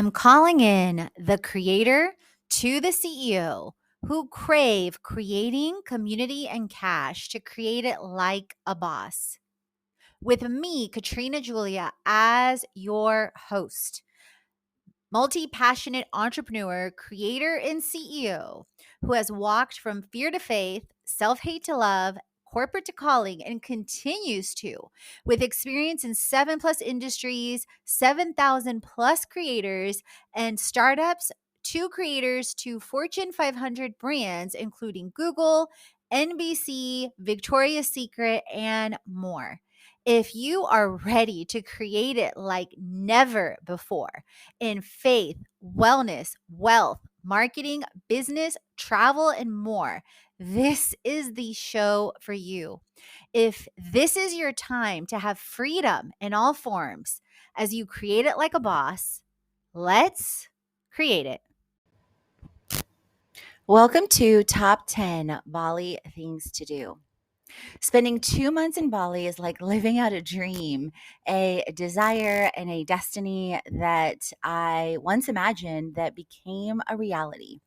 I'm calling in the creator to the CEO who crave creating community and cash to create it like a boss. With me, Katrina Julia, as your host, multi-passionate entrepreneur, creator, and CEO who has walked from fear to faith, self-hate to love, corporate to calling, and continues to, with experience in 7+ industries, 7,000 plus creators and startups, to creators to Fortune 500 brands, including Google, NBC, Victoria's Secret, and more. If you are ready to create it like never before, in faith, wellness, wealth, marketing, business, travel, and more, this is the show for you. If this is your time to have freedom in all forms as you create it like a boss, let's create it. Welcome to Top 10 Bali Things to Do. Spending 2 months in Bali is like living out a dream, a desire and a destiny that I once imagined that became a reality.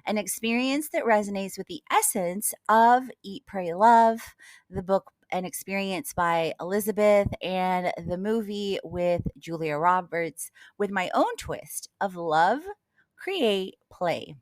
An experience that resonates with the essence of Eat, Pray, Love, the book An Experience by Elizabeth, and the movie with Julia Roberts, with my own twist of love, create, play.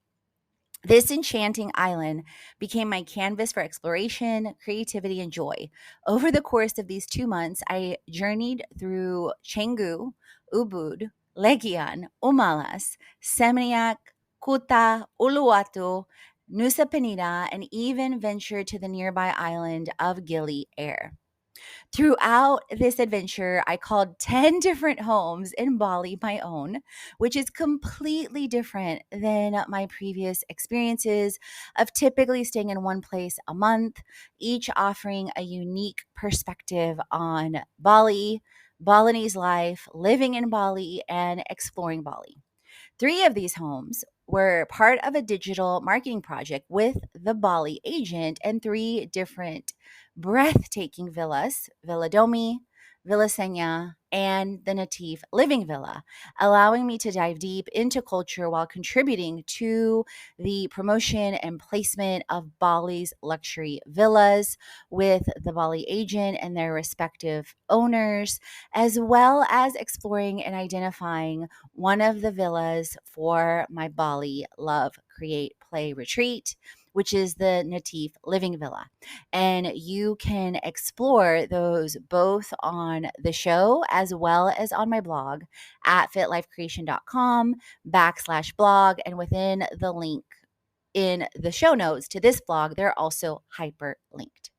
This enchanting island became my canvas for exploration, creativity, and joy. Over the course of these 2 months, I journeyed through Canggu, Ubud, Legian, Umalas, Seminyak, Kuta, Uluwatu, Nusa Penida, and even ventured to the nearby island of Gili Air. Throughout this adventure, I called 10 different homes in Bali my own, which is completely different than my previous experiences of typically staying in one place a month, each offering a unique perspective on Bali, Balinese life, living in Bali, and exploring Bali. 3 of these homes were part of a digital marketing project with the Bali agent, and 3 different breathtaking villas: Villa Domi, Villa Senya, and the Natif Living Villa, allowing me to dive deep into culture while contributing to the promotion and placement of Bali's luxury villas with the Bali agent and their respective owners, as well as exploring and identifying one of the villas for my Bali Love Create Play retreat, which is the Natif Living Villa. And you can explore those both on the show as well as on my blog at fitlifecreation.com/blog. And within the link in the show notes to this blog, they're also hyperlinked.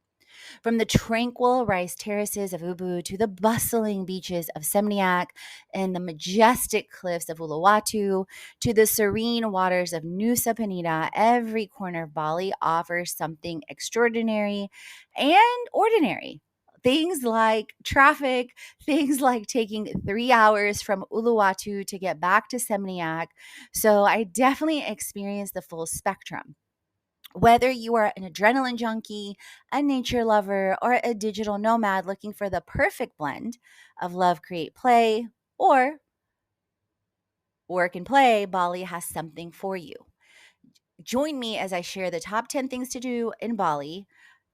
From the tranquil rice terraces of Ubud to the bustling beaches of Seminyak and the majestic cliffs of Uluwatu to the serene waters of Nusa Penida, every corner of Bali offers something extraordinary and ordinary. Things like traffic, things like taking 3 hours from Uluwatu to get back to Seminyak. So I definitely experienced the full spectrum. Whether you are an adrenaline junkie, a nature lover, or a digital nomad looking for the perfect blend of love, create, play, or work and play, Bali has something for you. Join me as I share the top 10 things to do in Bali,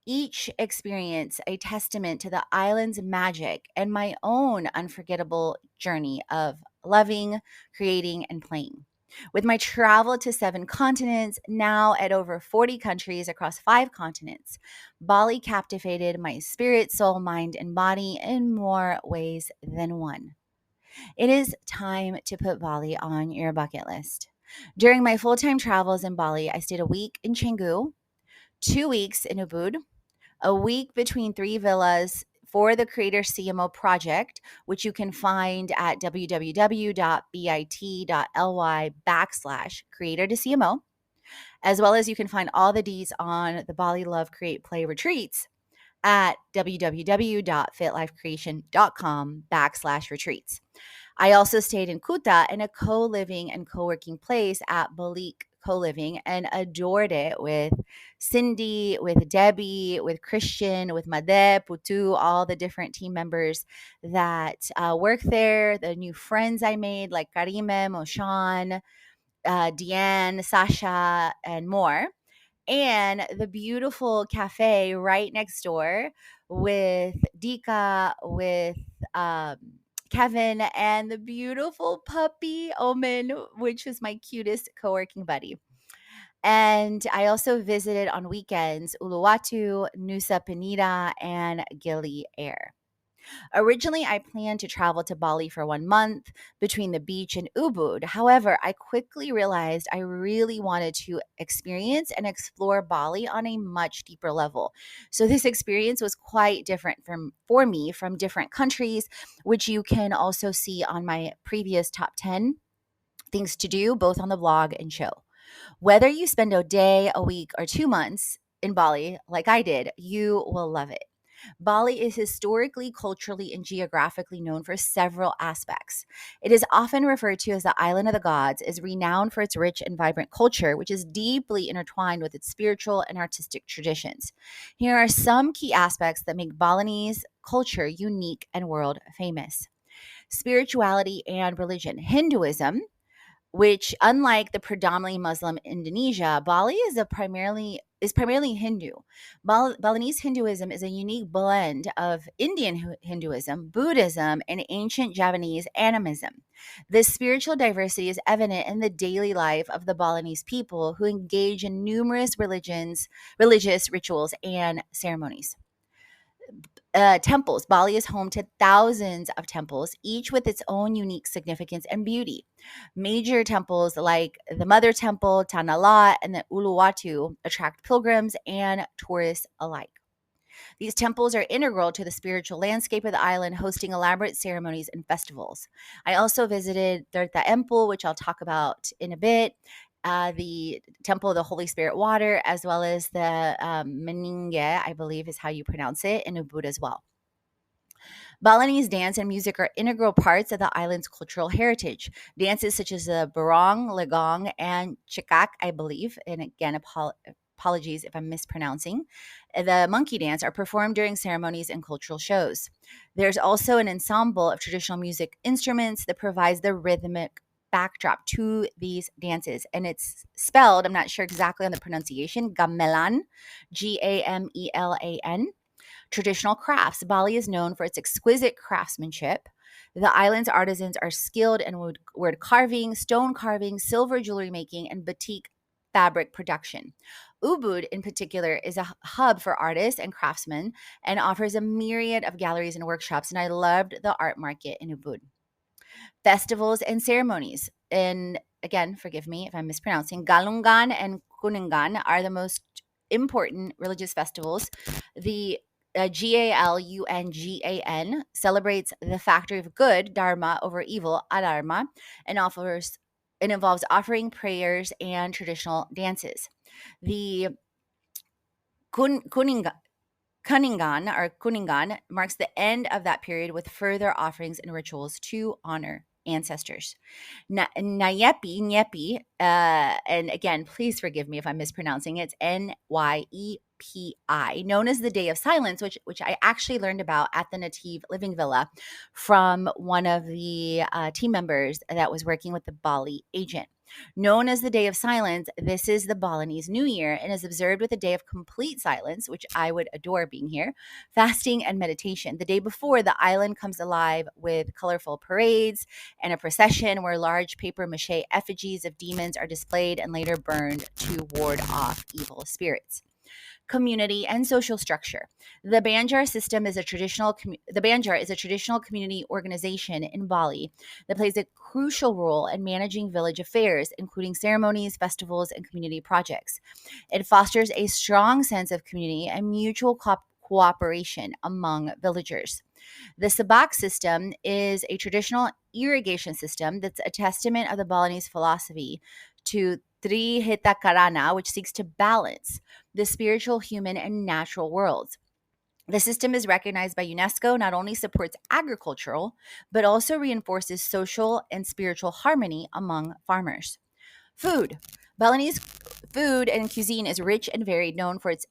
each experience a testament to the island's magic and my own unforgettable journey of loving, creating, and playing. With my travel to 7 continents, now at over 40 countries across 5 continents, Bali captivated my spirit, soul, mind, and body in more ways than one. It is time to put Bali on your bucket list. During my full-time travels in Bali, I stayed a week in Canggu, 2 weeks in Ubud, a week between 3 villas for the Creator CMO project, which you can find at www.bit.ly/creator to CMO, as well as you can find all the deets on the Bali Love Create Play retreats at www.fitlifecreation.com/retreats. I also stayed in Kuta in a co-living and co-working place at Balik co-living and adored it with Cindy, with Debbie, with Christian, with Made, Putu, all the different team members that work there, the new friends I made like Karime, Moshan, Deanne, Sasha, and more, and the beautiful cafe right next door with Dika, with um, Kevin, and the beautiful puppy Omen, which was my cutest co-working buddy. And I also visited on weekends Uluwatu, Nusa Penida, and Gili Air. Originally, I planned to travel to Bali for 1 month between the beach and Ubud. However, I quickly realized I really wanted to experience and explore Bali on a much deeper level. So this experience was quite different for me from different countries, which you can also see on my previous top 10 things to do, both on the blog and show. Whether you spend a day, a week, or 2 months in Bali, like I did, you will love it. Bali is historically, culturally, and geographically known for several aspects. It is often referred to as the island of the gods, is renowned for its rich and vibrant culture, which is deeply intertwined with its spiritual and artistic traditions. Here are some key aspects that make Balinese culture unique and world famous. Spirituality and religion. Hinduism, which unlike the predominantly Muslim Indonesia, Bali is primarily Hindu. Balinese Hinduism is a unique blend of Indian Hinduism, Buddhism, and ancient Javanese animism. This spiritual diversity is evident in the daily life of the Balinese people who engage in numerous religious rituals and ceremonies. Temples. Bali is home to thousands of temples, each with its own unique significance and beauty. Major temples like the Mother Temple, Tanah Lot, and the Uluwatu attract pilgrims and tourists alike. These temples are integral to the spiritual landscape of the island, hosting elaborate ceremonies and festivals. I also visited Temple, which I'll talk about in a bit, the Temple of the Holy Spirit Water, as well as the Meninge, I believe is how you pronounce it, in Ubud as well. Balinese dance and music are integral parts of the island's cultural heritage. Dances such as the barong, legong, and chikak, I believe, and again, apologies if I'm mispronouncing, the monkey dance are performed during ceremonies and cultural shows. There's also an ensemble of traditional music instruments that provides the rhythmic backdrop to these dances. And it's spelled, I'm not sure exactly on the pronunciation, gamelan, Gamelan. Traditional crafts. Bali is known for its exquisite craftsmanship. The island's artisans are skilled in wood carving, stone carving, silver jewelry making, and batik fabric production. Ubud, in particular, is a hub for artists and craftsmen and offers a myriad of galleries and workshops. And I loved the art market in Ubud. Festivals and ceremonies. And again, forgive me if I'm mispronouncing, Galungan and Kuningan are the most important religious festivals. The Galungan celebrates the factory of good, Dharma, over evil, Adharma, and involves offering prayers and traditional dances. The Kuningan, Kuningan marks the end of that period with further offerings and rituals to honor ancestors. Nyepi, and again, please forgive me if I'm mispronouncing it. It's Nyepi, known as the Day of Silence, which I actually learned about at the Native Living Villa from one of the team members that was working with the Bali agent. Known as the Day of Silence, this is the Balinese New Year and is observed with a day of complete silence, which I would adore being here, fasting and meditation. The day before, the island comes alive with colorful parades and a procession where large paper mache effigies of demons are displayed and later burned to ward off evil spirits. Community and social structure. The Banjar is a traditional community organization in Bali that plays a crucial role in managing village affairs, including ceremonies, festivals, and community projects. It fosters a strong sense of community and mutual cooperation among villagers. The Sabak system is a traditional irrigation system that's a testament of the Balinese philosophy to Trihitakarana, which seeks to balance the spiritual, human, and natural worlds. The system is recognized by UNESCO, not only supports agricultural, but also reinforces social and spiritual harmony among farmers. Food. Balinese food and cuisine is rich and varied, known for its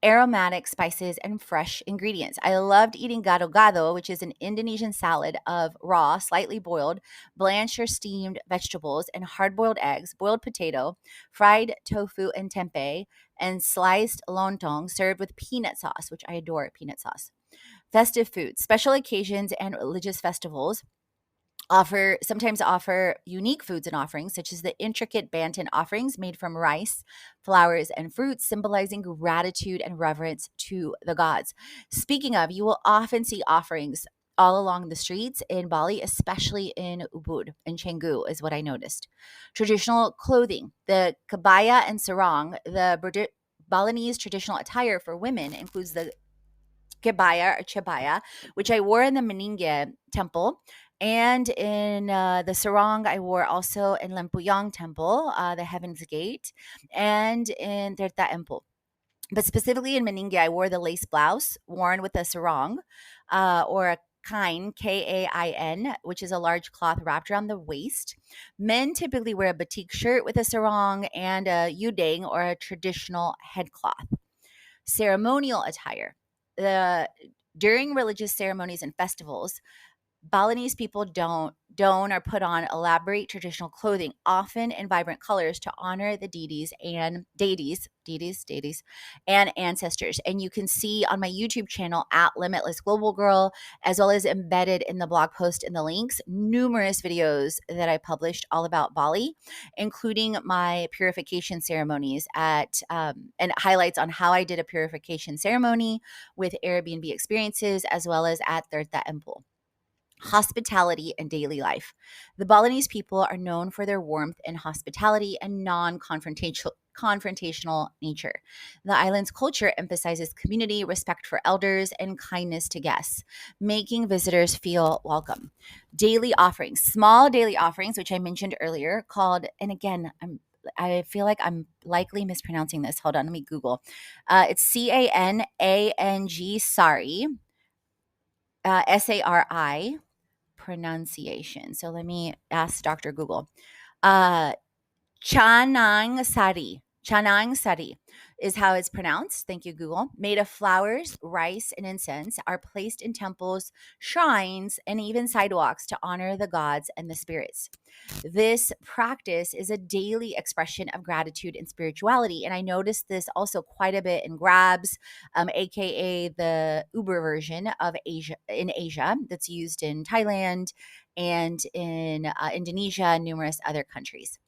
aromatic spices and fresh ingredients. I loved eating gado-gado, which is an Indonesian salad of raw, slightly boiled, blanched or steamed vegetables and hard-boiled eggs, boiled potato, fried tofu and tempeh, and sliced lontong served with peanut sauce, which I adore peanut sauce. Festive foods, special occasions and religious festivals sometimes offer unique foods and offerings, such as the intricate bantan offerings made from rice, flowers, and fruits, symbolizing gratitude and reverence to the gods. Speaking of, you will often see offerings all along the streets in Bali, especially in Ubud and Canggu, is what I noticed. Traditional clothing, the kabaya and sarong, Balinese traditional attire for women includes the kebaya or chebaya, which I wore in the Meninge temple. And in the sarong, I wore also in Lempuyong temple, the Heaven's Gate, and in Tirta temple. But specifically in Meninge, I wore the lace blouse worn with a sarong or a kain, Kain, which is a large cloth wrapped around the waist. Men typically wear a batik shirt with a sarong and a yudeng or a traditional headcloth. Ceremonial attire. The During religious ceremonies and festivals, Balinese people don't don or put on elaborate traditional clothing, often in vibrant colors, to honor the deities, and ancestors. And you can see on my YouTube channel at Limitless Global Girl, as well as embedded in the blog post in the links, numerous videos that I published all about Bali, including my purification ceremonies and highlights on how I did a purification ceremony with Airbnb experiences, as well as at Tirta Empul. Hospitality and daily life. The Balinese people are known for their warmth and hospitality and non-confrontational nature. The island's culture emphasizes community, respect for elders, and kindness to guests, making visitors feel welcome. Daily offerings, small daily offerings, which I mentioned earlier, called, and again, I feel like I'm likely mispronouncing this. Hold on, let me Google. It's Canang, Sari pronunciation. So let me ask Dr. Google. Uh, Chanang sari is how it's pronounced. Thank you, Google. Made of flowers, rice, and incense, are placed in temples, shrines, and even sidewalks to honor the gods and the spirits. This practice is a daily expression of gratitude and spirituality. And I noticed this also quite a bit in Grabs, aka the Uber version of Asia, that's used in Thailand and in Indonesia and numerous other countries.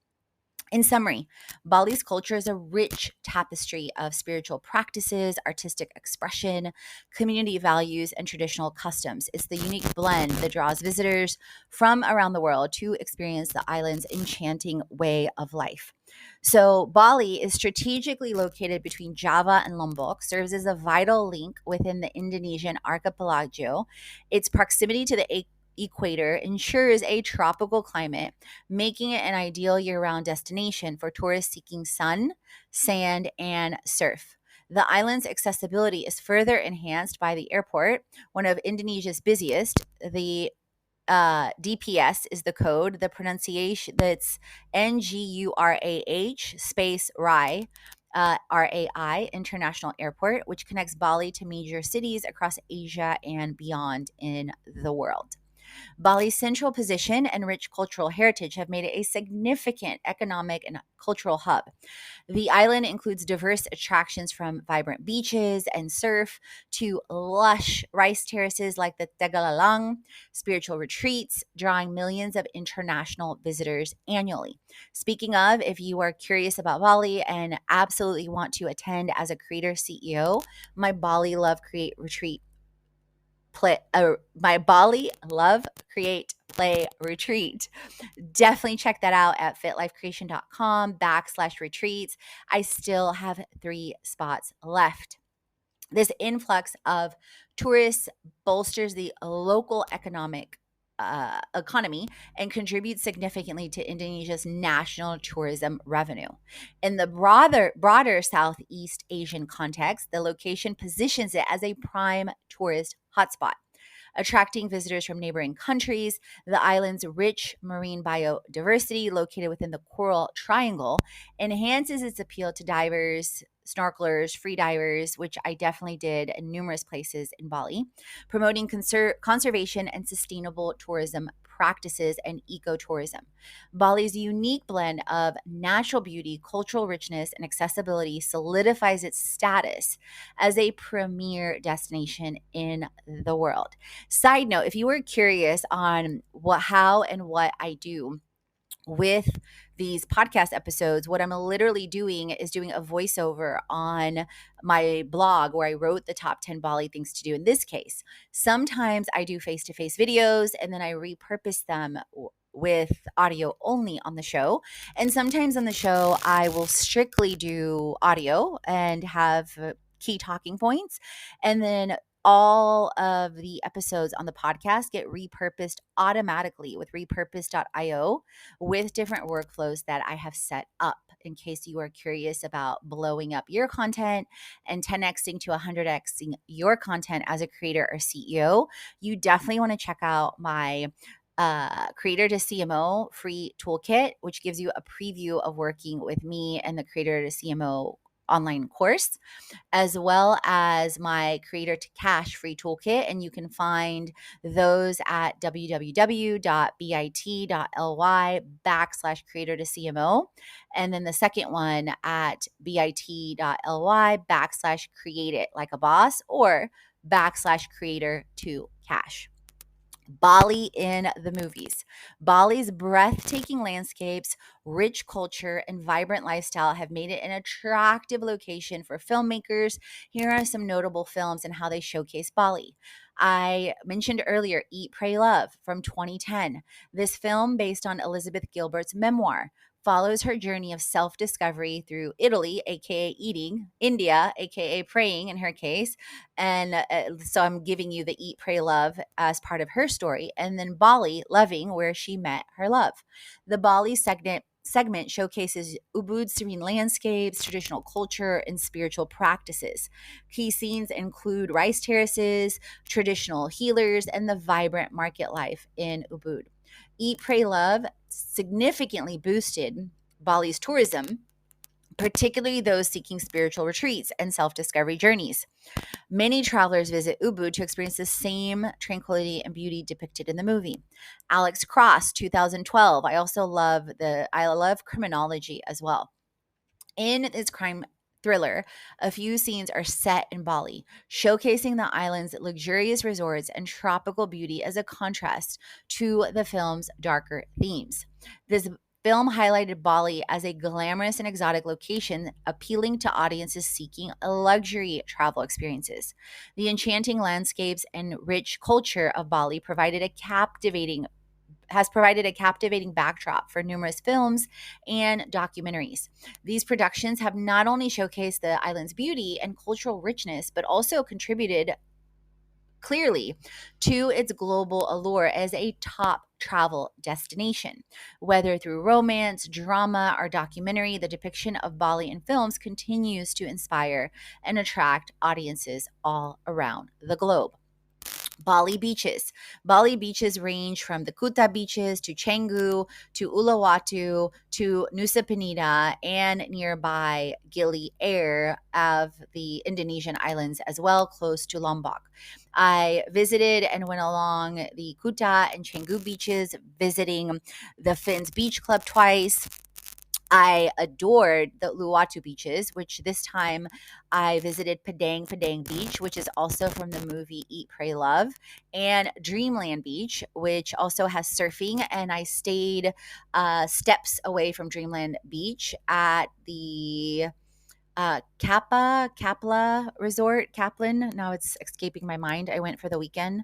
In summary, Bali's culture is a rich tapestry of spiritual practices, artistic expression, community values, and traditional customs. It's the unique blend that draws visitors from around the world to experience the island's enchanting way of life. So, Bali is strategically located between Java and Lombok, serves as a vital link within the Indonesian archipelago. Its proximity to the equator ensures a tropical climate, making it an ideal year round destination for tourists seeking sun, sand, and surf. The island's accessibility is further enhanced by the airport, one of Indonesia's busiest. The DPS is the code. The pronunciation, that's Ngurah space Rai. RAI International Airport, which connects Bali to major cities across Asia and beyond in the world. Bali's central position and rich cultural heritage have made it a significant economic and cultural hub. The island includes diverse attractions from vibrant beaches and surf to lush rice terraces like the Tegalalang, spiritual retreats, drawing millions of international visitors annually. Speaking of, if you are curious about Bali and absolutely want to attend as a creator CEO, my Bali Love Create Retreat my Bali Love Create Play Retreat. Definitely check that out at fitlifecreation.com/retreats. I still have 3 spots left. This influx of tourists bolsters the local economy and contributes significantly to Indonesia's national tourism revenue. In the broader Southeast Asian context, the location positions it as a prime tourist hotspot. attracting visitors from neighboring countries. The island's rich marine biodiversity, located within the Coral Triangle, enhances its appeal to divers, snorkelers, free divers, which I definitely did in numerous places in Bali, promoting conservation and sustainable tourism practices and ecotourism. Bali's unique blend of natural beauty, cultural richness, and accessibility solidifies its status as a premier destination in the world. Side note, if you were curious on how and what I do with these podcast episodes, what I'm literally doing is doing a voiceover on my blog where I wrote the top 10 Bali things to do. In this case, sometimes I do face-to-face videos and then I repurpose them with audio only on the show. And sometimes on the show, I will strictly do audio and have key talking points. And then all of the episodes on the podcast get repurposed automatically with repurpose.io with different workflows that I have set up in case you are curious about blowing up your content and 10xing to 100xing your content as a creator or CEO. You definitely want to check out my Creator to CMO free toolkit, which gives you a preview of working with me and the Creator to CMO online course, as well as my Creator to Cash free toolkit. And you can find those at www.bit.ly/creator to CMO. And then the second one at bit.ly/create it like a boss or /creator to cash. Bali in the movies. Bali's breathtaking landscapes, rich culture, and vibrant lifestyle have made it an attractive location for filmmakers. Here are some notable films and how they showcase Bali. I mentioned earlier Eat, Pray, Love from 2010. This film, based on Elizabeth Gilbert's memoir, follows her journey of self-discovery through Italy, aka eating, India, aka praying in her case, and so I'm giving you the Eat, Pray, Love as part of her story, and then Bali, Loving, where she met her love. The Bali segment showcases Ubud's serene landscapes, traditional culture, and spiritual practices. Key scenes include rice terraces, traditional healers, and the vibrant market life in Ubud. Eat, Pray, Love significantly boosted Bali's tourism, particularly those seeking spiritual retreats and self-discovery journeys. Many travelers visit Ubud to experience the same tranquility and beauty depicted in the movie. Alex Cross, 2012. I love criminology as well. In this crime thriller, a few scenes are set in Bali, showcasing the island's luxurious resorts and tropical beauty as a contrast to the film's darker themes. This film highlighted Bali as a glamorous and exotic location, appealing to audiences seeking luxury travel experiences. The enchanting landscapes and rich culture of Bali has provided a captivating backdrop for numerous films and documentaries. These productions have not only showcased the island's beauty and cultural richness, but also contributed clearly to its global allure as a top travel destination. Whether through romance, drama, or documentary, the depiction of Bali in films continues to inspire and attract audiences all around the globe. Bali beaches. Bali beaches range from the Kuta beaches to Canggu to Uluwatu to Nusa Penida and nearby Gili Air of the Indonesian islands as well, close to Lombok. I visited and went along the Kuta and Canggu beaches, visiting the Fins Beach Club twice. I adored the Uluwatu beaches, which this time I visited Padang Padang Beach, which is also from the movie Eat, Pray, Love, and Dreamland Beach, which also has surfing. And I stayed steps away from Dreamland Beach at the Kapla Resort, Kaplan. Now it's escaping my mind. I went for the weekend.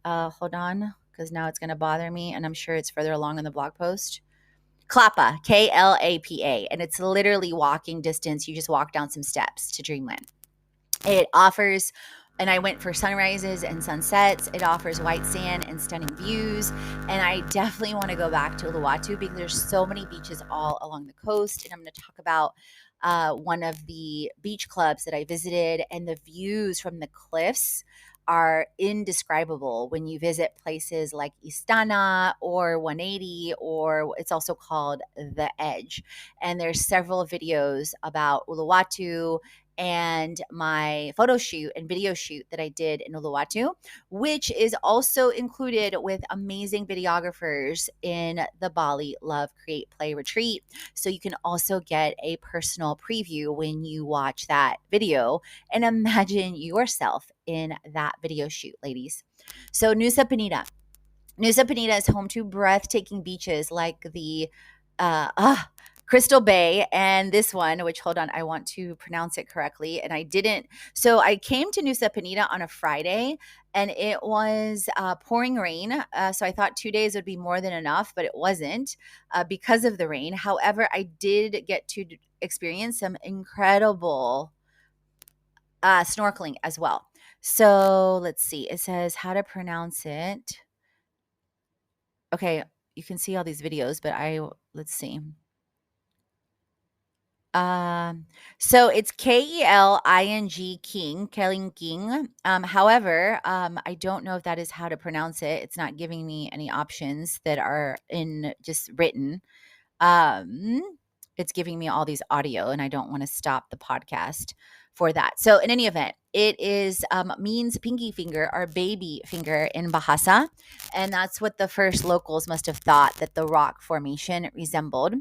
Hold on, because now it's going to bother me, and I'm sure it's further along in the blog post. Klapa, Klapa, and it's literally walking distance. You just walk down some steps to Dreamland. It offers, and I went for sunrises and sunsets. It offers white sand and stunning views. And I definitely want to go back to Uluwatu because there's so many beaches all along the coast. And I'm going to talk about one of the beach clubs that I visited and the views from the cliffs are indescribable when you visit places like Istana or 180, or it's also called The Edge. And there's several videos about Uluwatu and my photo shoot and video shoot that I did in Uluwatu, which is also included with amazing videographers in the Bali Love Create Play Retreat. So you can also get a personal preview when you watch that video and imagine yourself in that video shoot, ladies. So Nusa Penida. Nusa Penida is home to breathtaking beaches like the uh, ah, Crystal Bay and this one, which hold on, I want to pronounce it correctly. And I didn't. So I came to Nusa Penida on a Friday and it was pouring rain. So I thought 2 days would be more than enough, but it wasn't because of the rain. However, I did get to experience some incredible snorkeling as well. So let's see. It says how to pronounce it. Okay, you can see all these videos, but let's see. Um, so it's Keling King. However, I don't know if that is how to pronounce it. It's not giving me any options that are in just written. Um, it's giving me all these audio, and I don't want to stop the podcast for that. So, in any event, it is means pinky finger or baby finger in Bahasa, and that's what the first locals must have thought that the rock formation resembled.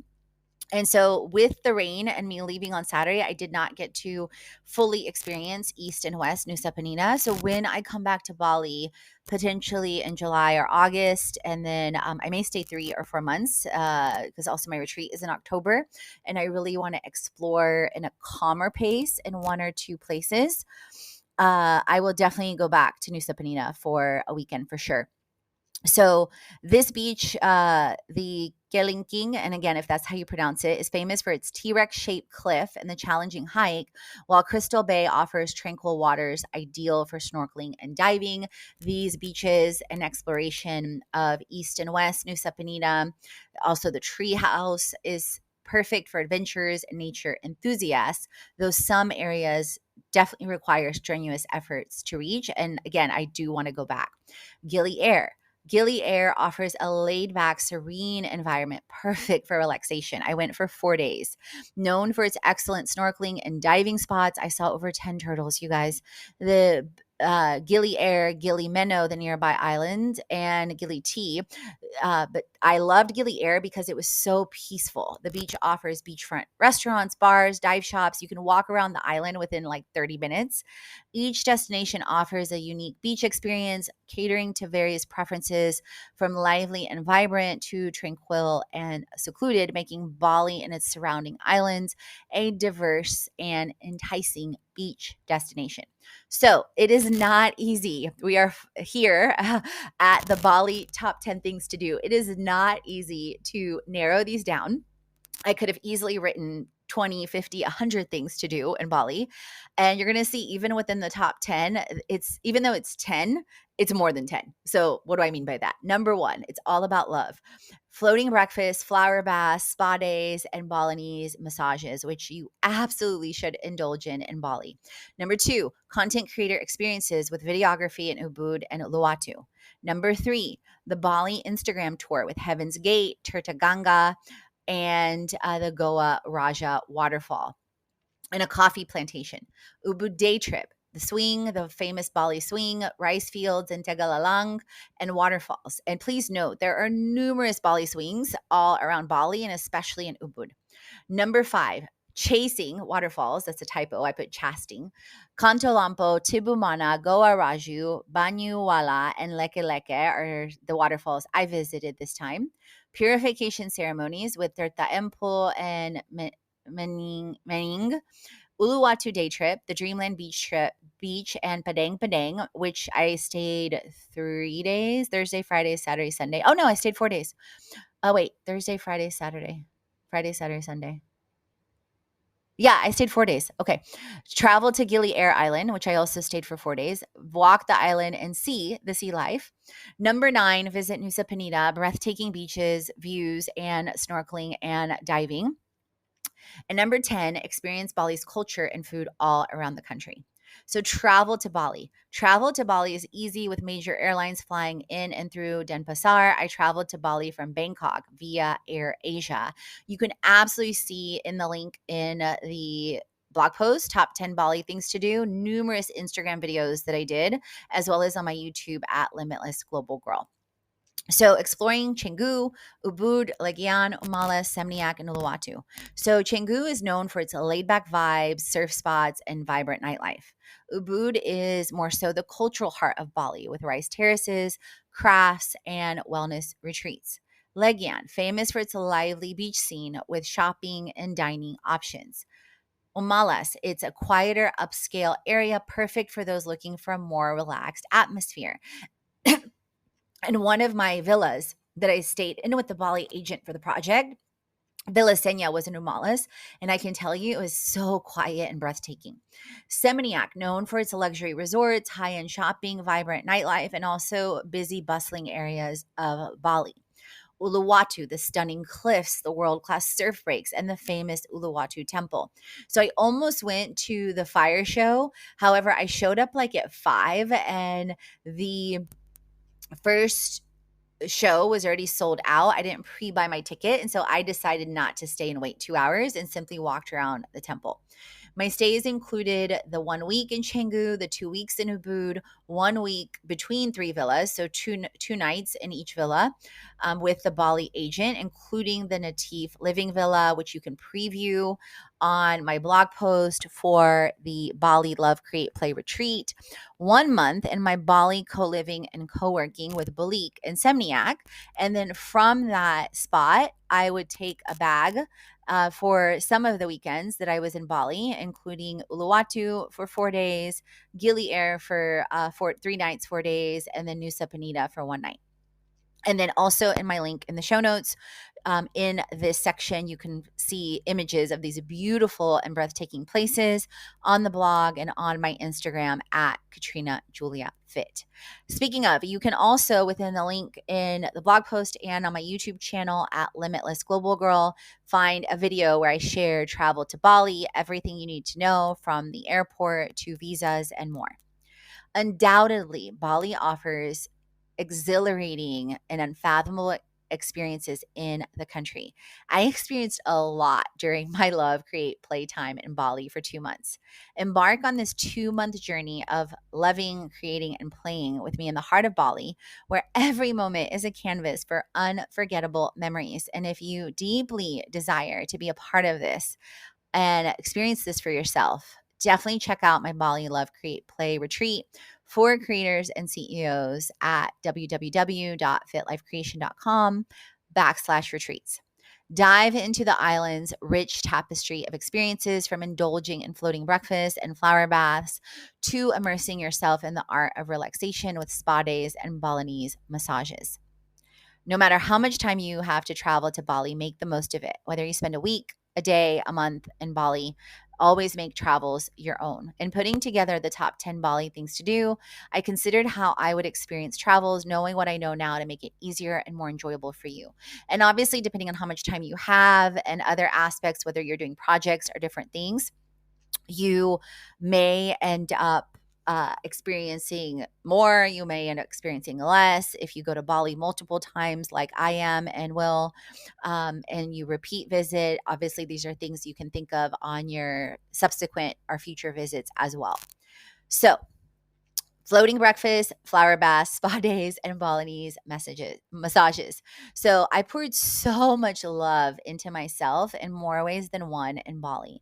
And so, with the rain and me leaving on Saturday, I did not get to fully experience East and West Nusa Penida. So, when I come back to Bali, potentially in July or August, and then I may stay 3 or 4 months because also my retreat is in October, and I really want to explore in a calmer pace in 1 or 2 places. I will definitely go back to Nusa Penida for a weekend for sure. So this beach, the Gelingking, and again, if that's how you pronounce it, is famous for its T-Rex shaped cliff and the challenging hike, while Crystal Bay offers tranquil waters ideal for snorkeling and diving. These beaches and exploration of East and West Nusa Penida, also the tree house, is perfect for adventurers and nature enthusiasts, though some areas definitely require strenuous efforts to reach. And again, I do want to go back. Gili Air. Gili Air offers a laid back, serene environment perfect for relaxation. I went for 4 days. Known for its excellent snorkeling and diving spots, I saw over 10 turtles, you guys. The Gili Air, Gili Meno, the nearby island, and Gili T. But I loved Gili Air because it was so peaceful. The beach offers beachfront restaurants, bars, dive shops. You can walk around the island within like 30 minutes. Each destination offers a unique beach experience, catering to various preferences from lively and vibrant to tranquil and secluded, making Bali and its surrounding islands a diverse and enticing beach destination. So it is not easy. We are here at the Bali top 10 things to do. It is not easy to narrow these down. I could have easily written 20, 50, 100 things to do in Bali. And you're going to see even within the top 10, it's even though it's 10, it's more than 10. So what do I mean by that? Number one, it's all about love. Floating breakfast, flower baths, spa days, and Balinese massages, which you absolutely should indulge in Bali. Number two, content creator experiences with videography in Ubud and Uluwatu. Number three, the Bali Instagram tour with Heaven's Gate, Tirtaganga, and the Goa Raja waterfall and a coffee plantation. Ubud day trip, the swing, the famous Bali swing, rice fields in Tegalalang, and waterfalls. And please note, there are numerous Bali swings all around Bali and especially in Ubud. Number five, chasing waterfalls. That's a typo. I put chasting. Kantolampo, Tibumana, Goa Raju, Banyuwala, and Leke Leke are the waterfalls I visited this time. Purification ceremonies with Tirta Empo and Mening. Uluwatu day trip, the Dreamland beach, and Padang Padang, which I stayed 3 days, Thursday, Friday, Saturday, Sunday. Oh no, I stayed 4 days. Oh wait, Thursday, Friday, Saturday. Friday, Saturday, Sunday. Yeah, I stayed 4 days. Okay. Travel to Gili Air Island, which I also stayed for 4 days. Walk the island and see the sea life. Number nine, visit Nusa Penida, breathtaking beaches, views, and snorkeling and diving. And number 10, experience Bali's culture and food all around the country. So travel to Bali. Travel to Bali is easy with major airlines flying in and through Denpasar. I traveled to Bali from Bangkok via Air Asia. You can absolutely see in the link in the blog post, top 10 Bali things to do, numerous Instagram videos that I did, as well as on my YouTube at Limitless Global Girl. So exploring Canggu, Ubud, Legian, Umala, Semniak, and Uluwatu. So Canggu is known for its laid-back vibes, surf spots, and vibrant nightlife. Ubud is more so the cultural heart of Bali with rice terraces, crafts, and wellness retreats. Legian, famous for its lively beach scene with shopping and dining options. Umalas, it's a quieter upscale area perfect for those looking for a more relaxed atmosphere. And one of my villas that I stayed in with the Bali agent for the project, Villa Senya, was in Umalas, and I can tell you it was so quiet and breathtaking. Seminyak, known for its luxury resorts, high-end shopping, vibrant nightlife, and also busy, bustling areas of Bali. Uluwatu, the stunning cliffs, the world-class surf breaks, and the famous Uluwatu temple. So I almost went to the fire show. However, I showed up like at 5, and the first show was already sold out. I didn't pre-buy my ticket, and so I decided not to stay and wait 2 hours and simply walked around the temple. My stays included the 1 week in Canggu, the 2 weeks in Ubud, 1 week between 3 villas, so two nights in each villa, with the Bali agent, including the Natif Living Villa, which you can preview on my blog post for the Bali Love Create Play Retreat. 1 month in my Bali co-living and co-working with Balik and Semniak. And then from that spot, I would take a bag for some of the weekends that I was in Bali, including Uluwatu for 4 days, Gili Air for 3 nights, 4 days, and then Nusa Penida for 1 night. And then also in my link in the show notes, in this section, you can see images of these beautiful and breathtaking places on the blog and on my Instagram at Katrina Julia Fit. Speaking of, you can also, within the link in the blog post and on my YouTube channel at Limitless Global Girl, find a video where I share travel to Bali, everything you need to know from the airport to visas and more. Undoubtedly, Bali offers exhilarating and unfathomable experiences in the country. I experienced a lot during my Love Create Playtime in Bali for 2 months. Embark on this 2 month journey of loving, creating, and playing with me in the heart of Bali, where every moment is a canvas for unforgettable memories. And if you deeply desire to be a part of this, and experience this for yourself, definitely check out my Bali Love Create Play retreat for creators and CEOs at www.fitlifecreation.com/retreats. Dive into the island's rich tapestry of experiences, from indulging in floating breakfasts and flower baths to immersing yourself in the art of relaxation with spa days and Balinese massages. No matter how much time you have to travel to Bali, make the most of it. Whether you spend a week, a day, a month in Bali, always make travels your own. In putting together the top 10 Bali things to do, I considered how I would experience travels, knowing what I know now to make it easier and more enjoyable for you. And obviously, depending on how much time you have and other aspects, whether you're doing projects or different things, you may end up experiencing more. You may end up experiencing less if you go to Bali multiple times, like I am and will, and you repeat visit. Obviously, these are things you can think of on your subsequent or future visits as well. So, floating breakfast, flower baths, spa days, and Balinese massages. So I poured so much love into myself in more ways than one in Bali,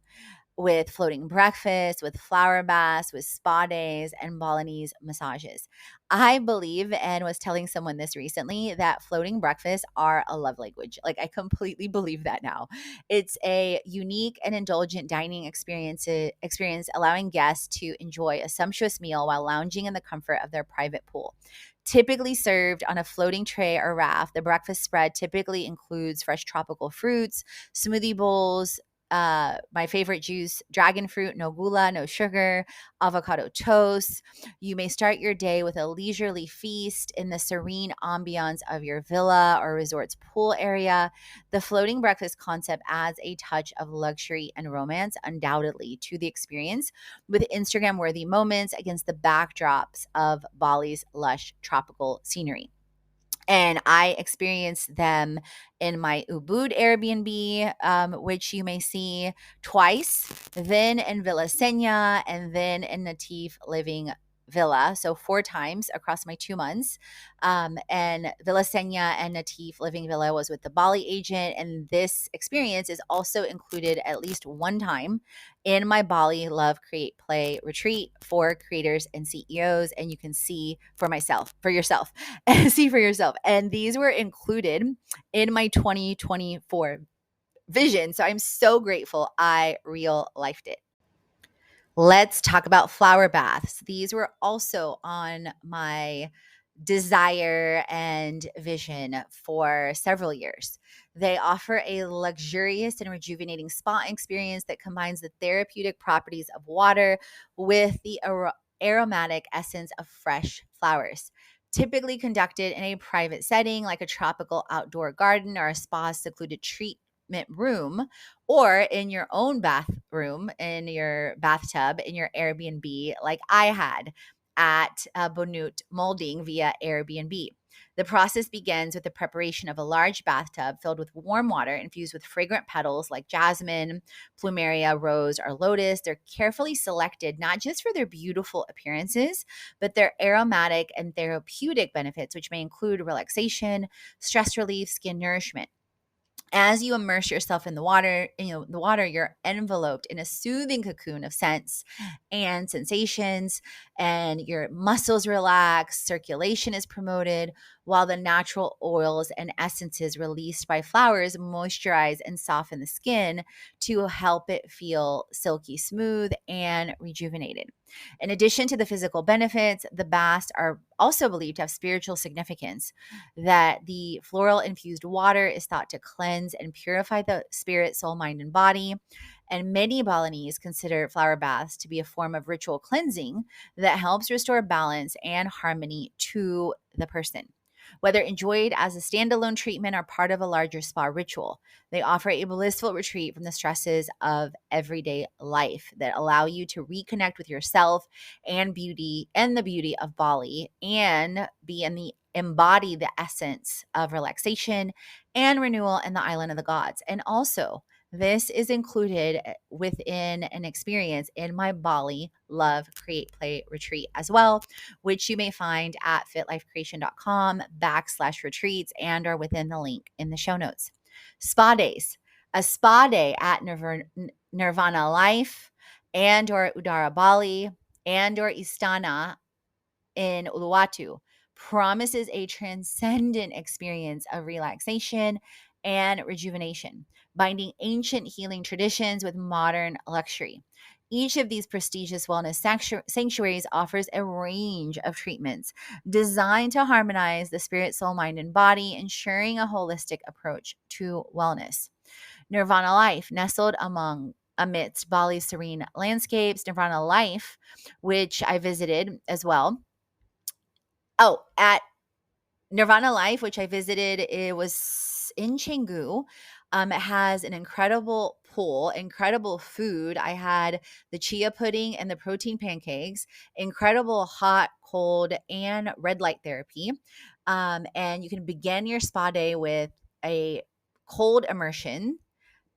with floating breakfast, with flower baths, with spa days, and Balinese massages. I believe, and was telling someone this recently, that floating breakfasts are a love language. Like, I completely believe that now. It's a unique and indulgent dining experience, allowing guests to enjoy a sumptuous meal while lounging in the comfort of their private pool. Typically served on a floating tray or raft, the breakfast spread typically includes fresh tropical fruits, smoothie bowls, my favorite juice, dragon fruit, no gula, no sugar, avocado toast. You may start your day with a leisurely feast in the serene ambiance of your villa or resort's pool area. The floating breakfast concept adds a touch of luxury and romance, undoubtedly, to the experience, with Instagram worthy moments against the backdrops of Bali's lush tropical scenery. And I experienced them in my Ubud Airbnb, which you may see twice, then in Villa Senya, and then in Natif Living Villa. So 4 times across my 2 months. And Villa Senya and Natif Living Villa was with the Bali agent. And this experience is also included at least one time in my Bali Love Create Play retreat for creators and CEOs. And you can see for yourself, see for yourself. And these were included in my 2024 vision. So I'm so grateful I real lifed it. Let's talk about flower baths. These were also on my desire and vision for several years. They offer a luxurious and rejuvenating spa experience that combines the therapeutic properties of water with the aromatic essence of fresh flowers. Typically conducted in a private setting like a tropical outdoor garden or a spa secluded treatment room, or in your own bathroom, in your bathtub, in your Airbnb, like I had at Bonut Molding via Airbnb. The process begins with the preparation of a large bathtub filled with warm water infused with fragrant petals like jasmine, plumeria, rose, or lotus. They're carefully selected not just for their beautiful appearances, but their aromatic and therapeutic benefits, which may include relaxation, stress relief, skin nourishment. As you immerse yourself in the water, you're enveloped in a soothing cocoon of scents and sensations, and your muscles relax, circulation is promoted, while the natural oils and essences released by flowers moisturize and soften the skin to help it feel silky smooth and rejuvenated. In addition to the physical benefits, the baths are also believed to have spiritual significance, that the floral infused water is thought to cleanse and purify the spirit, soul, mind, and body. And many Balinese consider flower baths to be a form of ritual cleansing that helps restore balance and harmony to the person. Whether enjoyed as a standalone treatment or part of a larger spa ritual, they offer a blissful retreat from the stresses of everyday life that allow you to reconnect with yourself and the beauty of Bali, and embody the essence of relaxation and renewal in the island of the gods. And also, this is included within an experience in my Bali Love Create Play retreat as well, which you may find at fitlifecreation.com/retreats and are within the link in the show notes. Spa days. A spa day at Nirvana Life and or Udara Bali and or Istana in Uluwatu promises a transcendent experience of relaxation and rejuvenation, binding ancient healing traditions with modern luxury. Each of these prestigious wellness sanctuaries offers a range of treatments designed to harmonize the spirit, soul, mind, and body, ensuring a holistic approach to wellness. Nirvana Life, nestled amidst Bali's serene landscapes, Nirvana Life, which I visited as well. Oh, at Nirvana Life, which I visited, it was in Canggu. It has an incredible pool, incredible food. I had the chia pudding and the protein pancakes, incredible hot, cold, and red light therapy. And you can begin your spa day with a cold immersion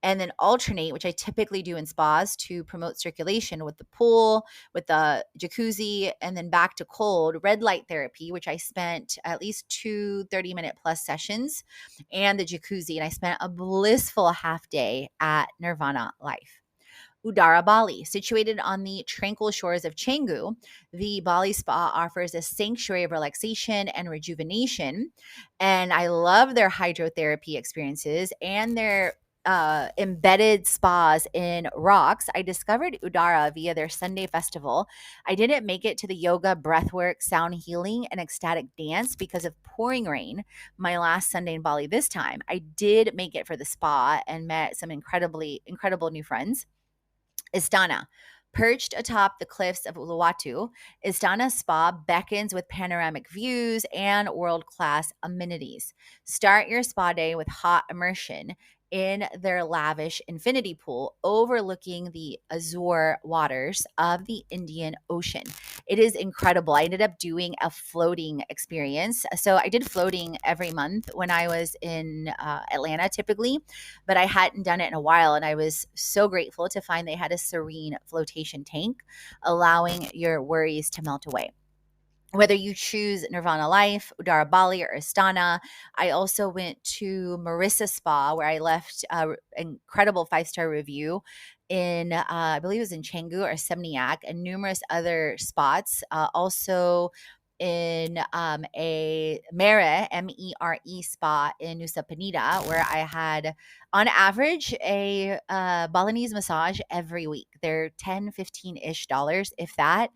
and then alternate, which I typically do in spas to promote circulation, with the pool, with the jacuzzi, and then back to cold red light therapy, which I spent at least 2 30-minute plus sessions, and the jacuzzi. And I spent a blissful half day at Nirvana Life. Udara Bali. Situated on the tranquil shores of Canggu, the Bali Spa offers a sanctuary of relaxation and rejuvenation. And I love their hydrotherapy experiences and their embedded spas in rocks. I discovered Udara via their Sunday festival. I didn't make it to the yoga, breathwork, sound healing, and ecstatic dance because of pouring rain my last Sunday in Bali this time. I did make it for the spa and met some incredible new friends. Istana. Perched atop the cliffs of Uluwatu, Istana Spa beckons with panoramic views and world class amenities. Start your spa day with hot immersion in their lavish infinity pool overlooking the azure waters of the Indian Ocean. It is incredible. I ended up doing a floating experience. So I did floating every month when I was in Atlanta typically, but I hadn't done it in a while. And I was so grateful to find they had a serene flotation tank, allowing your worries to melt away. Whether you choose Nirvana Life, Udara Bali, or Astana, I also went to Marissa Spa where I left an incredible 5-star review in, I believe it was in Canggu or Seminyak, and numerous other spots. Also in a Mere, Mere spa in Nusa Penida, where I had, on average, a Balinese massage every week. They're 10, 15-ish dollars, if that.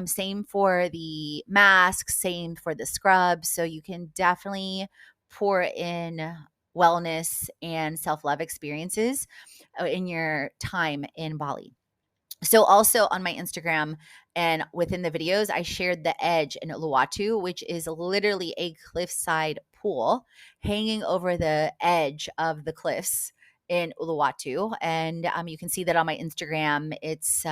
Same for the masks, same for the scrubs. So you can definitely pour in wellness and self love experiences in your time in Bali. So also on my Instagram and within the videos, I shared the edge in Uluwatu, which is literally a cliffside pool hanging over the edge of the cliffs in Uluwatu. And you can see that on my Instagram. It's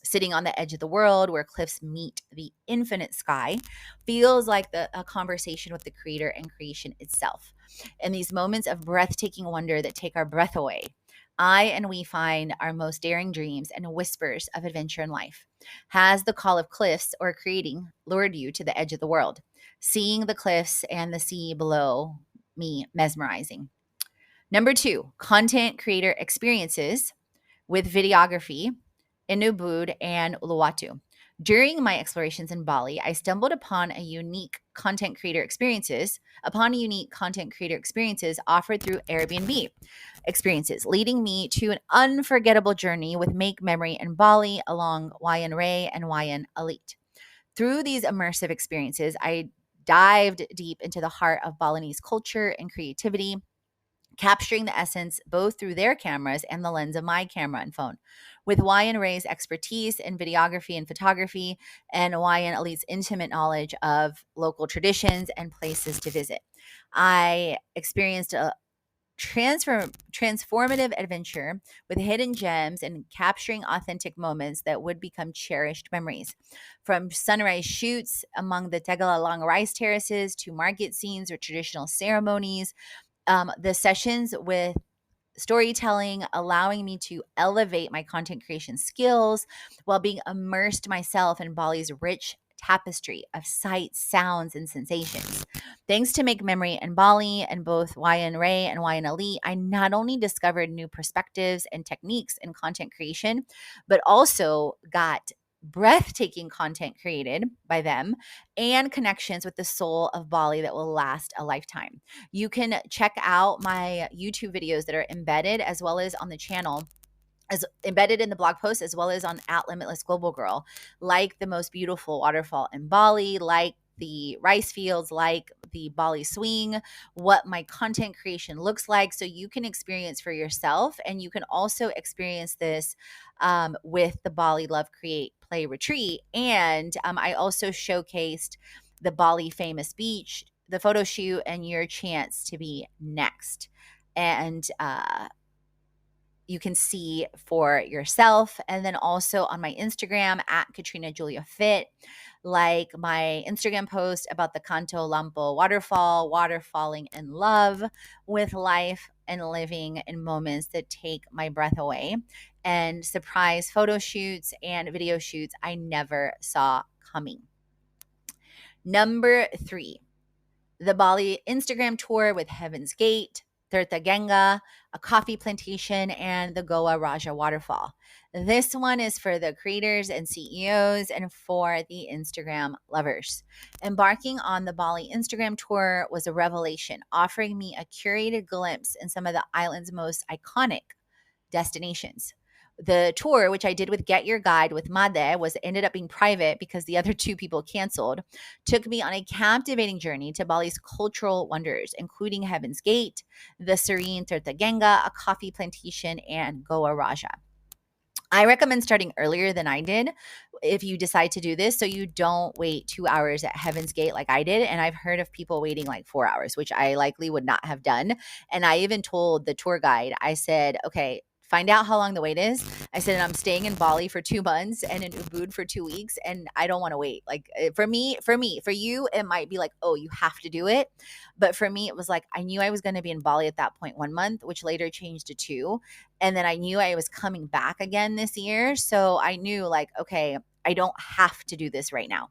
sitting on the edge of the world where cliffs meet the infinite sky. Feels like a conversation with the creator and creation itself. And these moments of breathtaking wonder that take our breath away, I and we find our most daring dreams and whispers of adventure in life. Has the call of cliffs or creating lured you to the edge of the world? Seeing the cliffs and the sea below me mesmerizing. Number 2, content creator experiences with videography in Ubud and Uluwatu. During my explorations in Bali, I stumbled upon unique content creator experiences offered through Airbnb experiences, leading me to an unforgettable journey with Make Memory in Bali along Wayan Ray and Wayan Elite. Through these immersive experiences, I dived deep into the heart of Balinese culture and creativity, capturing the essence both through their cameras and the lens of my camera and phone. With Wyan Ray's expertise in videography and photography, and Wyan Elite's intimate knowledge of local traditions and places to visit, I experienced a transformative adventure with hidden gems and capturing authentic moments that would become cherished memories. From sunrise shoots among the Tegalalang rice terraces to market scenes or traditional ceremonies, the sessions with storytelling, allowing me to elevate my content creation skills while being immersed myself in Bali's rich tapestry of sights, sounds, and sensations. Thanks to Make Memory in Bali and both Wayan Ray and Wayan Ali, I not only discovered new perspectives and techniques in content creation, but also got breathtaking content created by them and connections with the soul of Bali that will last a lifetime. You can check out my YouTube videos that are embedded as well as on the channel, as embedded in the blog post, as well as on at Limitless Global Girl, like the most beautiful waterfall in Bali, like the rice fields, like the Bali swing, what my content creation looks like. So you can experience for yourself. And you can also experience this with the Bali Love Create Play Retreat. And I also showcased the Bali Famous Beach, the photo shoot, and your chance to be next. And you can see for yourself. And then also on my Instagram at Katrina Julia Fit, like my Instagram post about the Canto Lampo waterfall, waterfalling in love with life and living in moments that take my breath away, and surprise photo shoots and video shoots I never saw coming. Number 3, the Bali Instagram tour with Heaven's Gate, Tirtaganga, a coffee plantation, and the Goa Raja waterfall. This one is for the creators and CEOs and for the Instagram lovers. Embarking on the Bali Instagram tour was a revelation, offering me a curated glimpse in some of the island's most iconic destinations. The tour, which I did with Get Your Guide with Made, was ended up being private because the other two people canceled, took me on a captivating journey to Bali's cultural wonders, including Heaven's Gate, the serene Tertaganga, a coffee plantation, and Goa Raja. I recommend starting earlier than I did if you decide to do this so you don't wait 2 hours at Heaven's Gate like I did. And I've heard of people waiting like 4 hours, which I likely would not have done. And I even told the tour guide, I said, okay, find out how long the wait is. I said, and I'm staying in Bali for 2 months and in Ubud for 2 weeks, and I don't want to wait. Like for you, it might be like, oh, you have to do it. But for me, it was like I knew I was going to be in Bali at that point 1 month, which later changed to two. And then I knew I was coming back again this year. So I knew, like, okay, I don't have to do this right now.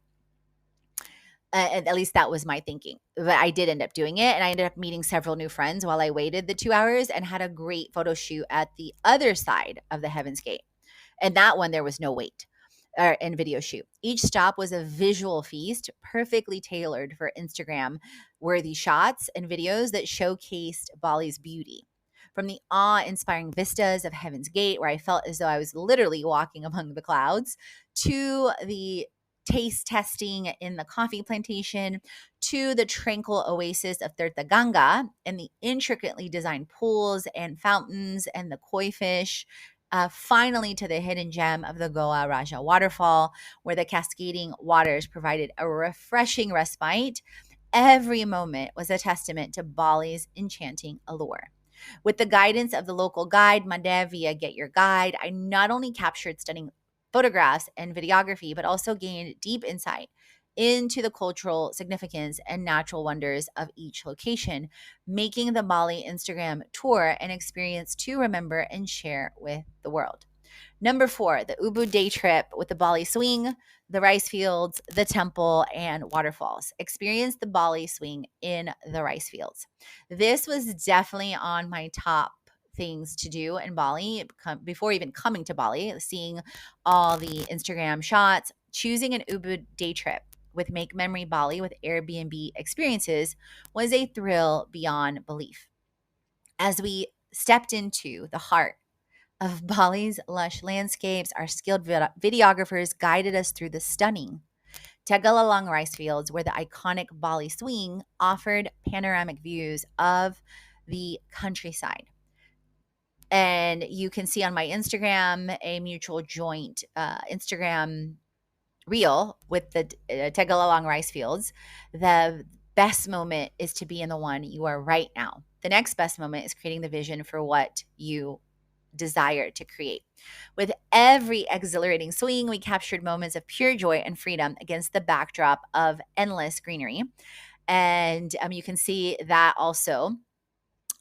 At least that was my thinking. But I did end up doing it. And I ended up meeting several new friends while I waited the 2 hours and had a great photo shoot at the other side of the Heaven's Gate. And that one, there was no wait and video shoot. Each stop was a visual feast, perfectly tailored for Instagram worthy shots and videos that showcased Bali's beauty. From the awe inspiring vistas of Heaven's Gate, where I felt as though I was literally walking among the clouds, to the taste testing in the coffee plantation, to the tranquil oasis of Tirtaganga and the intricately designed pools and fountains and the koi fish, finally to the hidden gem of the Goa Raja waterfall, where the cascading waters provided a refreshing respite. Every moment was a testament to Bali's enchanting allure. With the guidance of the local guide, Made via Get Your Guide, I not only captured stunning photographs and videography, but also gained deep insight into the cultural significance and natural wonders of each location, making the Bali Instagram tour an experience to remember and share with the world. Number 4, the Ubud day trip with the Bali swing, the rice fields, the temple, and waterfalls. Experience the Bali swing in the rice fields. This was definitely on my top things to do in Bali before even coming to Bali, seeing all the Instagram shots, choosing an Ubud day trip with Make Memory Bali with Airbnb experiences was a thrill beyond belief. As we stepped into the heart of Bali's lush landscapes, our skilled videographers guided us through the stunning Tegalalang rice fields, where the iconic Bali swing offered panoramic views of the countryside. And you can see on my Instagram a mutual joint Instagram reel with the Tegalalang rice fields. The best moment is to be in the one you are right now. The next best moment is creating the vision for what you desire to create. With every exhilarating swing, we captured moments of pure joy and freedom against the backdrop of endless greenery. And you can see that also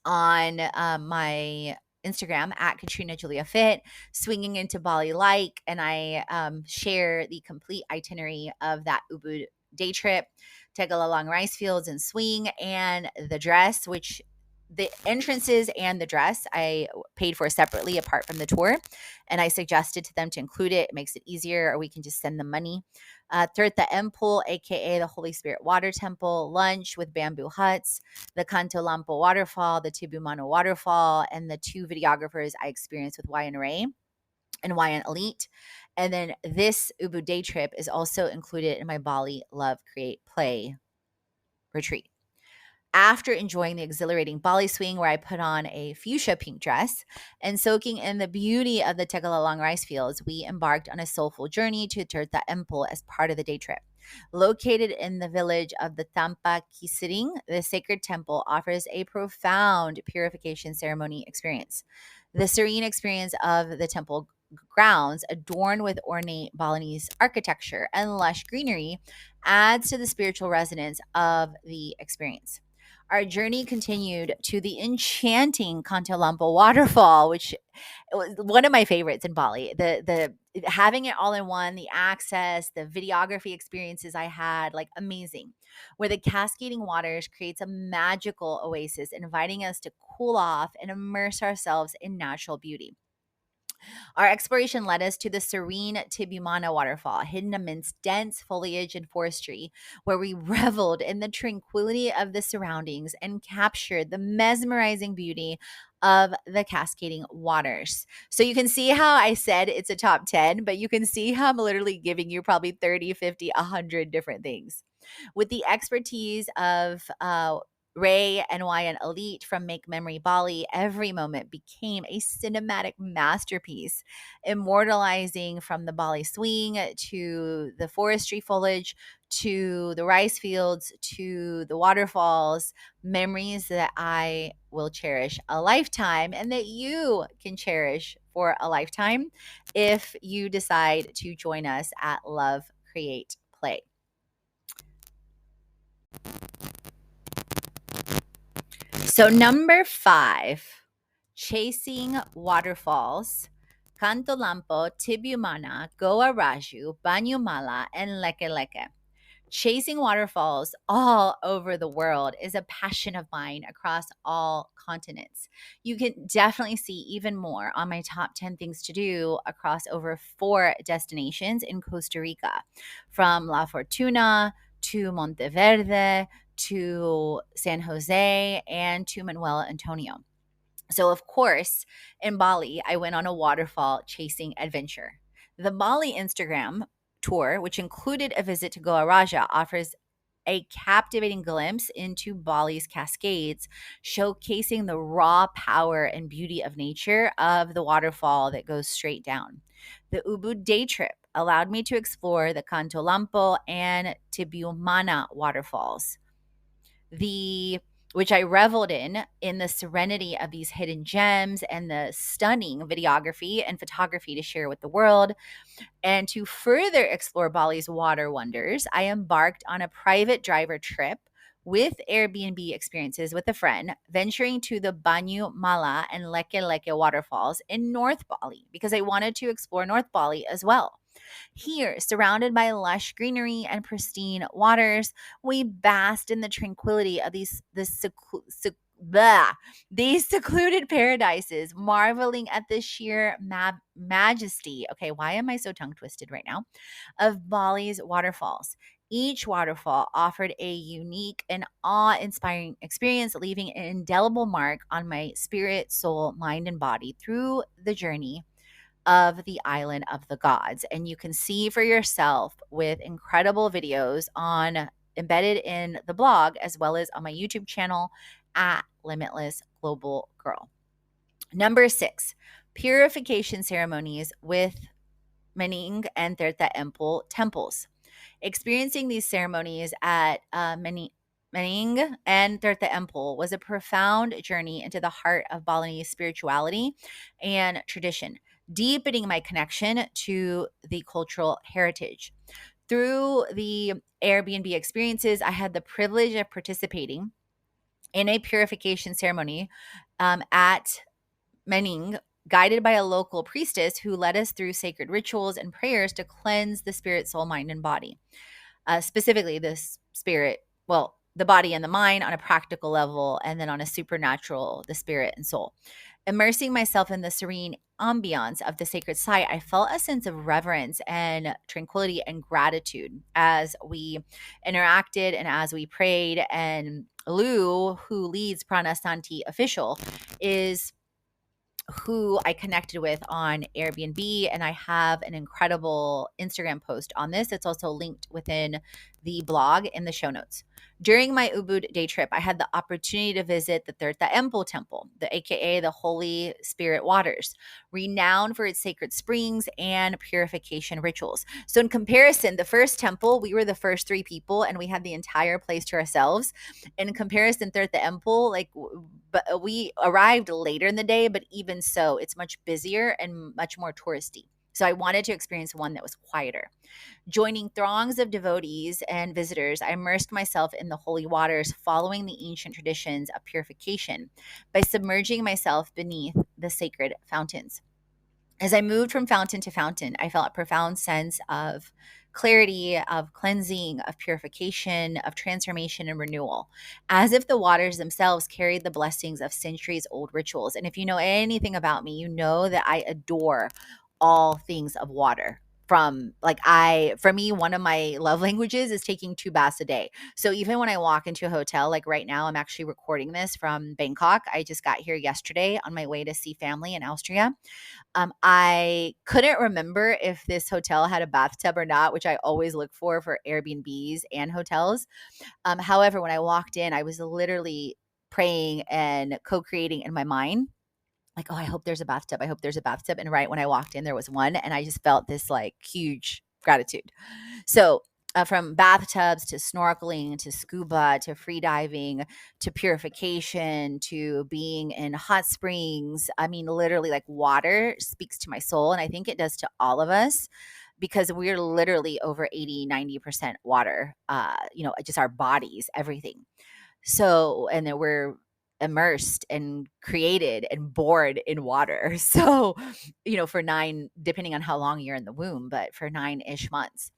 on my Instagram at Katrina Julia Fit, swinging into Bali like, and I share the complete itinerary of that Ubud day trip, Tegalalang rice fields and swing, and the dress, which the entrances and the dress I paid for separately apart from the tour. And I suggested to them to include it. It makes it easier, or we can just send them money. Third, the M Pool, aka the Holy Spirit Water Temple, lunch with bamboo huts, the Canto Lampo waterfall, the Tibumano waterfall, and the two videographers I experienced with Ryan Ray and Ryan Elite. And then this Ubud day trip is also included in my Bali Love, Create, Play retreat. After enjoying the exhilarating Bali swing, where I put on a fuchsia pink dress and soaking in the beauty of the Tegalalang rice fields, we embarked on a soulful journey to Tirta Empul as part of the day trip. Located in the village of the Tampa Kisiring, the sacred temple offers a profound purification ceremony experience. The serene experience of the temple grounds, adorned with ornate Balinese architecture and lush greenery, adds to the spiritual resonance of the experience. Our journey continued to the enchanting Kantalampo waterfall, which was one of my favorites in Bali. The having it all in one, the access, the videography experiences I had, like amazing. Where the cascading waters creates a magical oasis, inviting us to cool off and immerse ourselves in natural beauty. Our exploration led us to the serene Tibumana waterfall, hidden amidst dense foliage and forestry, where we reveled in the tranquility of the surroundings and captured the mesmerizing beauty of the cascading waters. So you can see how I said it's a top 10, but you can see how I'm literally giving you probably 30, 50, 100 different things. With the expertise of Ray and Wyan Elite from Make Memory Bali, every moment became a cinematic masterpiece, immortalizing from the Bali swing to the forestry foliage to the rice fields to the waterfalls, memories that I will cherish a lifetime and that you can cherish for a lifetime if you decide to join us at Love, Create, Play. So, number 5, chasing waterfalls. Canto Lampo, Tibumana, Goa Raju, Banyumala, and Leke Leke. Chasing waterfalls all over the world is a passion of mine across all continents. You can definitely see even more on my top 10 things to do across over 4 destinations in Costa Rica, from La Fortuna to Monteverde to San Jose and to Manuel Antonio. So, of course, in Bali, I went on a waterfall chasing adventure. The Bali Instagram tour, which included a visit to Goa Raja, offers a captivating glimpse into Bali's cascades, showcasing the raw power and beauty of nature of the waterfall that goes straight down. The Ubud day trip allowed me to explore the Canto Lampo and Tibiumana waterfalls, the which I reveled in the serenity of these hidden gems and the stunning videography and photography to share with the world. And to further explore Bali's water wonders, I embarked on a private driver trip with Airbnb experiences with a friend, venturing to the Banyu Mala and Leke Leke waterfalls in North Bali because I wanted to explore North Bali as well. Here, surrounded by lush greenery and pristine waters, we basked in the tranquility of these secluded paradises, marveling at the sheer majesty. Okay, why am I so tongue twisted right now? Of Bali's waterfalls. Each waterfall offered a unique and awe inspiring experience, leaving an indelible mark on my spirit, soul, mind, and body through the journey of the island of the gods. And you can see for yourself with incredible videos on embedded in the blog as well as on my YouTube channel at Limitless Global Girl. Number 6, purification ceremonies with Mening and Terta Empul temples. Experiencing these ceremonies at Mening and Terta Empul was a profound journey into the heart of Balinese spirituality and tradition, deepening my connection to the cultural heritage. Through the Airbnb experiences, I had the privilege of participating in a purification ceremony at Mening, guided by a local priestess who led us through sacred rituals and prayers to cleanse the spirit, soul, mind, and body. Specifically, the spirit, well, the body and the mind on a practical level, and then on a supernatural, the spirit and soul. Immersing myself in the serene ambiance of the sacred site, I felt a sense of reverence and tranquility and gratitude as we interacted and as we prayed. And Lou, who leads Prana Santi official, is who I connected with on Airbnb, and I have an incredible Instagram post on this. It's also linked within the blog in the show notes. During my Ubud day trip, I had the opportunity to visit the Tirtha Empul Temple, the AKA the Holy Spirit Waters, renowned for its sacred springs and purification rituals. So in comparison, the first temple, we were the first 3 people and we had the entire place to ourselves. In comparison, Tirtha Empul, but we arrived later in the day, but even so, it's much busier and much more touristy. So I wanted to experience one that was quieter. Joining throngs of devotees and visitors, I immersed myself in the holy waters, following the ancient traditions of purification by submerging myself beneath the sacred fountains. As I moved from fountain to fountain, I felt a profound sense of clarity, of cleansing, of purification, of transformation and renewal, as if the waters themselves carried the blessings of centuries old rituals. And if you know anything about me, you know that I adore all things of water. For me, one of my love languages is taking 2 baths a day. So even when I walk into a hotel, like right now, I'm actually recording this from Bangkok. I just got here yesterday on my way to see family in Austria. I couldn't remember if this hotel had a bathtub or not, which I always look for Airbnbs and hotels. However, when I walked in, I was literally praying and co-creating in my mind, like, oh, I hope there's a bathtub. I hope there's a bathtub. And right when I walked in, there was one. And I just felt this like huge gratitude. So, from bathtubs to snorkeling to scuba to free diving to purification to being in hot springs. I mean, literally, like water speaks to my soul. And I think it does to all of us because we're literally over 80, 90% water, just our bodies, everything. So, and then we're immersed and created and bored in water. So, for depending on how long you're in the womb, but for 9-ish months.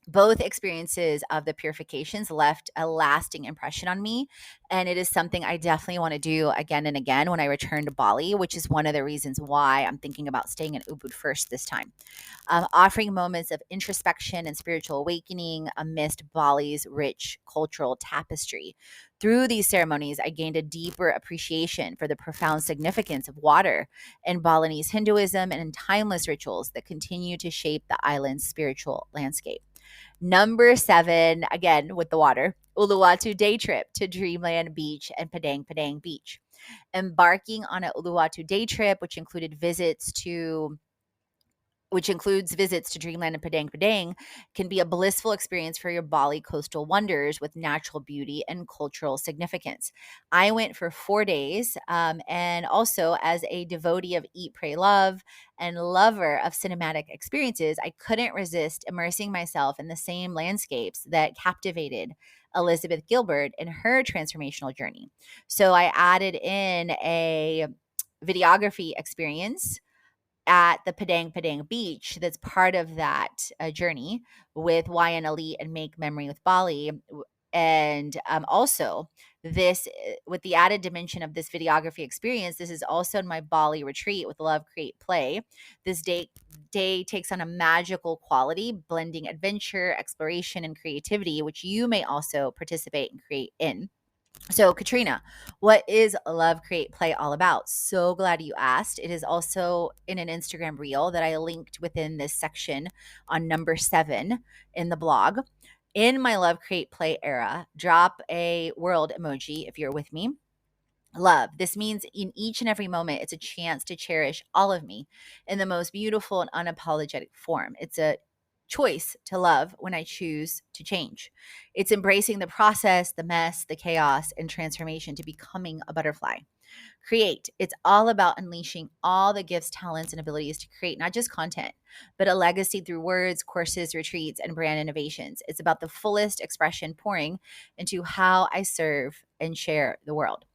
Both experiences of the purifications left a lasting impression on me. And it is something I definitely want to do again and again when I return to Bali, which is one of the reasons why I'm thinking about staying in Ubud first this time. Offering moments of introspection and spiritual awakening amidst Bali's rich cultural tapestry. Through these ceremonies, I gained a deeper appreciation for the profound significance of water in Balinese Hinduism and in timeless rituals that continue to shape the island's spiritual landscape. Number 7, again with the water, Uluwatu day trip to Dreamland Beach and Padang Padang Beach. Embarking on a Uluwatu day trip, which includes visits to Dreamland and Padang Padang, can be a blissful experience for your Bali coastal wonders with natural beauty and cultural significance. I went for 4 days, and also as a devotee of Eat, Pray, Love and lover of cinematic experiences, I couldn't resist immersing myself in the same landscapes that captivated Elizabeth Gilbert in her transformational journey. So I added in a videography experience at the Padang Padang Beach that's part of that journey with YN Elite and Make Memory with Bali. And also, this with the added dimension of this videography experience, this is also in my Bali retreat with Love, Create, Play. This day takes on a magical quality, blending adventure, exploration, and creativity, which you may also participate and create in. So, Katrina, what is Love, Create, Play all about? So glad you asked. It is also in an Instagram reel that I linked within this section on number 7 in the blog. In my Love, Create, Play era, drop a world emoji if you're with me. Love. This means in each and every moment, it's a chance to cherish all of me in the most beautiful and unapologetic form. It's a choice to love when I choose to change. It's embracing the process, the mess, the chaos, and transformation to becoming a butterfly. Create. It's all about unleashing all the gifts, talents, and abilities to create not just content, but a legacy through words, courses, retreats, and brand innovations. It's about the fullest expression pouring into how I serve and share the world.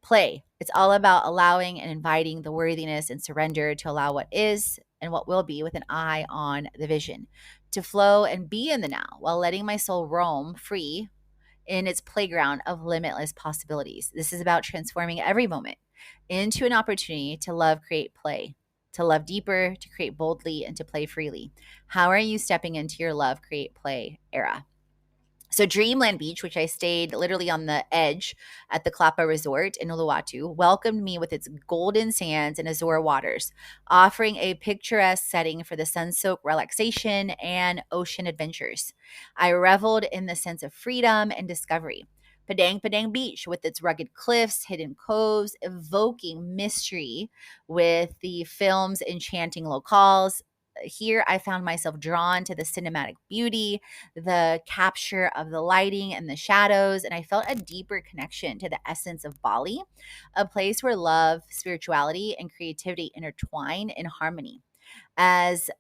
Play. It's all about allowing and inviting the worthiness and surrender to allow what is and what will be with an eye on the vision. To flow and be in the now while letting my soul roam free in its playground of limitless possibilities. This is about transforming every moment into an opportunity to love, create, play, to love deeper, to create boldly, and to play freely. How are you stepping into your love, create, play era? So Dreamland Beach, which I stayed literally on the edge at the Klapa Resort in Uluwatu, welcomed me with its golden sands and azure waters, offering a picturesque setting for the sun-soaked relaxation and ocean adventures. I reveled in the sense of freedom and discovery. Padang Padang Beach, with its rugged cliffs, hidden coves, evoking mystery with the film's enchanting locales. Here, I found myself drawn to the cinematic beauty, the capture of the lighting and the shadows, and I felt a deeper connection to the essence of Bali, a place where love, spirituality, and creativity intertwine in harmony. As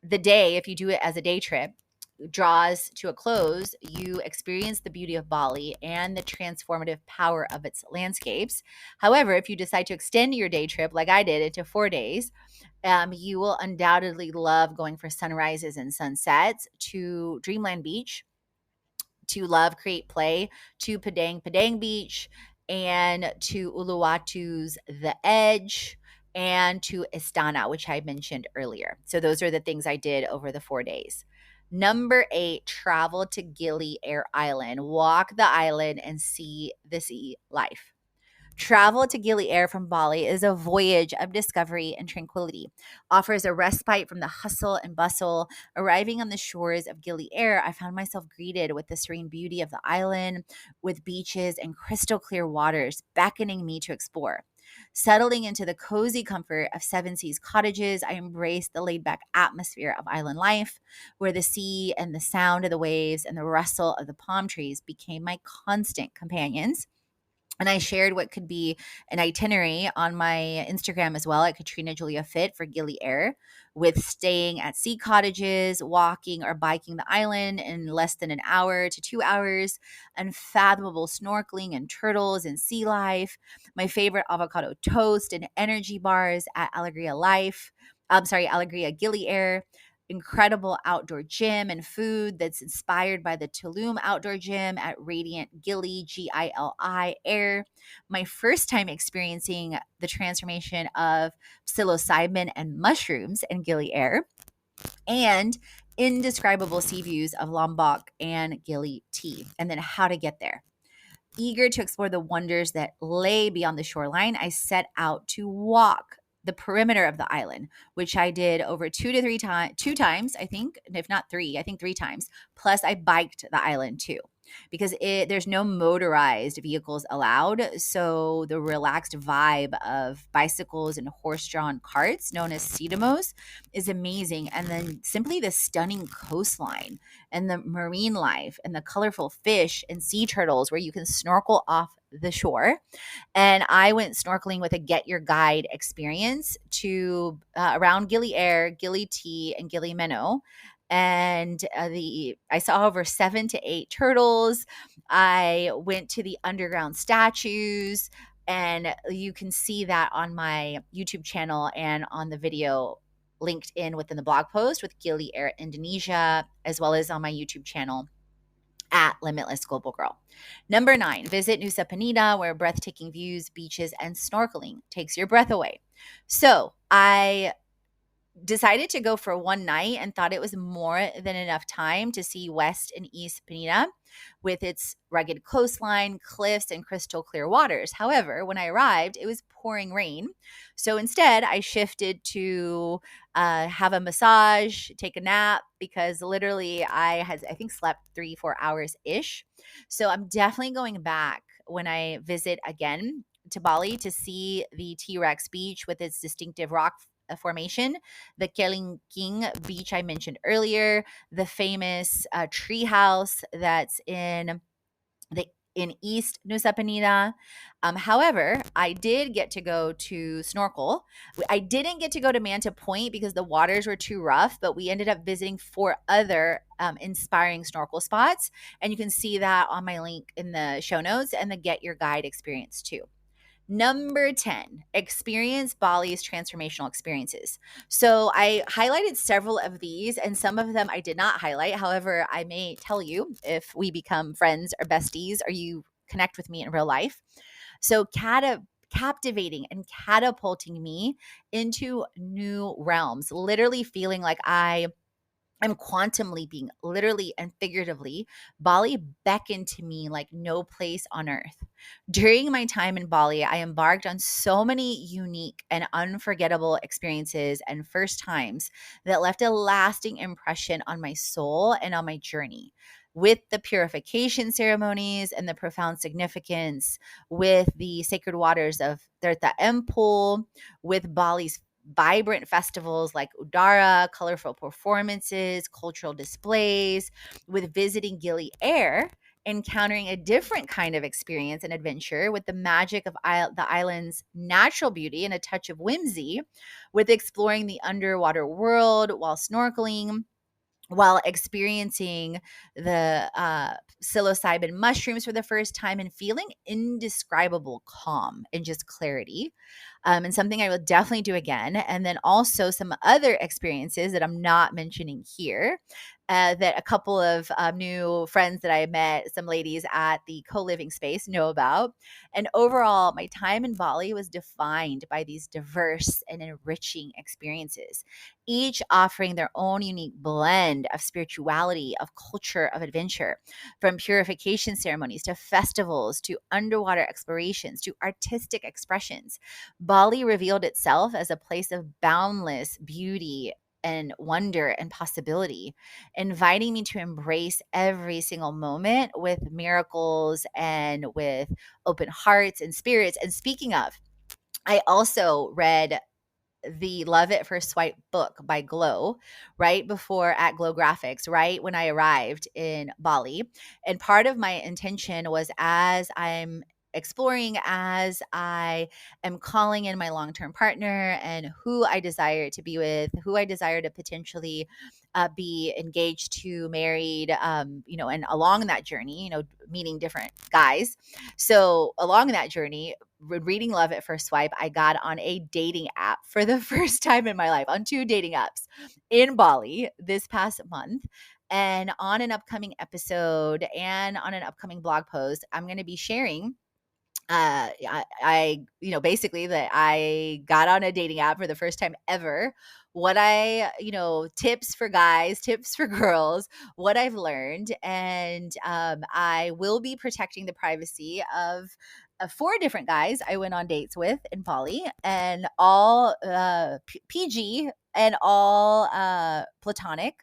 the day, if you do it as a day trip, draws to a close, you experience the beauty of Bali and the transformative power of its landscapes. However, if you decide to extend your day trip, like I did, into 4 days, you will undoubtedly love going for sunrises and sunsets to Dreamland Beach, to Love, Create, Play, to Padang Padang Beach, and to Uluwatu's The Edge, and to Istana, which I mentioned earlier. So those are the things I did over the 4 days. Number 8, travel to Gili Air Island. Walk the island and see the sea life. Travel to Gili Air from Bali is a voyage of discovery and tranquility, offers a respite from the hustle and bustle. Arriving on the shores of Gili Air, I found myself greeted with the serene beauty of the island, with beaches and crystal clear waters beckoning me to explore. Settling into the cozy comfort of Seven Seas cottages, I embraced the laid back atmosphere of island life, where the sea and the sound of the waves and the rustle of the palm trees became my constant companions. And I shared what could be an itinerary on my Instagram as well at Katrina Julia Fit for Gili Air, with staying at sea cottages, walking or biking the island in less than an hour to 2 hours, unfathomable snorkeling and turtles and sea life, my favorite avocado toast and energy bars at Alegria Life. I'm sorry, Alegria Gili Air, incredible outdoor gym and food that's inspired by the Tulum outdoor gym at Radiant Gili, Gili Air. My first time experiencing the transformation of psilocybin and mushrooms in Gili Air, and indescribable sea views of Lombok and Gili Tea, and then how to get there. Eager to explore the wonders that lay beyond the shoreline, I set out to walk the perimeter of the island, which I did over 2 times, I think, if not three, I think 3 times. Plus, I biked the island too, because there's no motorized vehicles allowed. So the relaxed vibe of bicycles and horse-drawn carts, known as sidamos, is amazing. And then simply the stunning coastline and the marine life and the colorful fish and sea turtles where you can snorkel off the shore. And I went snorkeling with a Get Your Guide experience to around Gili Air, Gili Tea, and Gili Meno. And I saw over 7 to 8 turtles. I went to the underground statues, and you can see that on my YouTube channel and on the video linked in within the blog post with Gili Air Indonesia, as well as on my YouTube channel at Limitless Global Girl. Number 9, visit Nusa Penida, where breathtaking views, beaches, and snorkeling takes your breath away. So I decided to go for one night and thought it was more than enough time to see West and East Penida with its rugged coastline, cliffs, and crystal clear waters. However, when I arrived, it was pouring rain. So instead, I shifted to have a massage, take a nap, because literally I think, slept 3-4 hours ish. So I'm definitely going back when I visit again to Bali to see the T-Rex beach with its distinctive rock formation, the Kelingking beach I mentioned earlier, the famous tree house that's in East Nusa Penida. However, I did get to go to snorkel. I didn't get to go to Manta Point because the waters were too rough, but we ended up visiting 4 other inspiring snorkel spots. And you can see that on my link in the show notes and the Get Your Guide experience too. Number 10, experience Bali's transformational experiences. So I highlighted several of these, and some of them I did not highlight. However, I may tell you if we become friends or besties or you connect with me in real life. So captivating and catapulting me into new realms, literally feeling like I'm quantum leaping, literally and figuratively. Bali beckoned to me like no place on earth. During my time in Bali, I embarked on so many unique and unforgettable experiences and first times that left a lasting impression on my soul and on my journey. With the purification ceremonies and the profound significance, with the sacred waters of Tirta Empul, with Bali's vibrant festivals like Udara, colorful performances, cultural displays, with visiting Gili Air encountering a different kind of experience and adventure with the magic of the island's natural beauty and a touch of whimsy, with exploring the underwater world while snorkeling, while experiencing the psilocybin mushrooms for the first time and feeling indescribable calm and just clarity. And something I will definitely do again. And then also some other experiences that I'm not mentioning here. That a couple of new friends that I met, some ladies at the co-living space, know about. And overall, my time in Bali was defined by these diverse and enriching experiences, each offering their own unique blend of spirituality, of culture, of adventure, from purification ceremonies to festivals to underwater explorations to artistic expressions. Bali revealed itself as a place of boundless beauty and wonder and possibility, inviting me to embrace every single moment with miracles and with open hearts and spirits. And speaking of, I also read the Love at First Swipe book by Glow right before at Glow Graphics, right when I arrived in Bali. And part of my intention was, as I'm exploring, as I am calling in my long term partner and who I desire to be with, who I desire to potentially be engaged to, married, and along that journey, meeting different guys. So along that journey, reading Love at First Swipe, I got on a dating app for the first time in my life, on two dating apps in Bali this past month. And on an upcoming episode and on an upcoming blog post, I'm going to be sharing basically that I got on a dating app for the first time ever. What tips for guys, tips for girls, what I've learned. And I will be protecting the privacy of four different guys I went on dates with in Bali, and all PG and all platonic.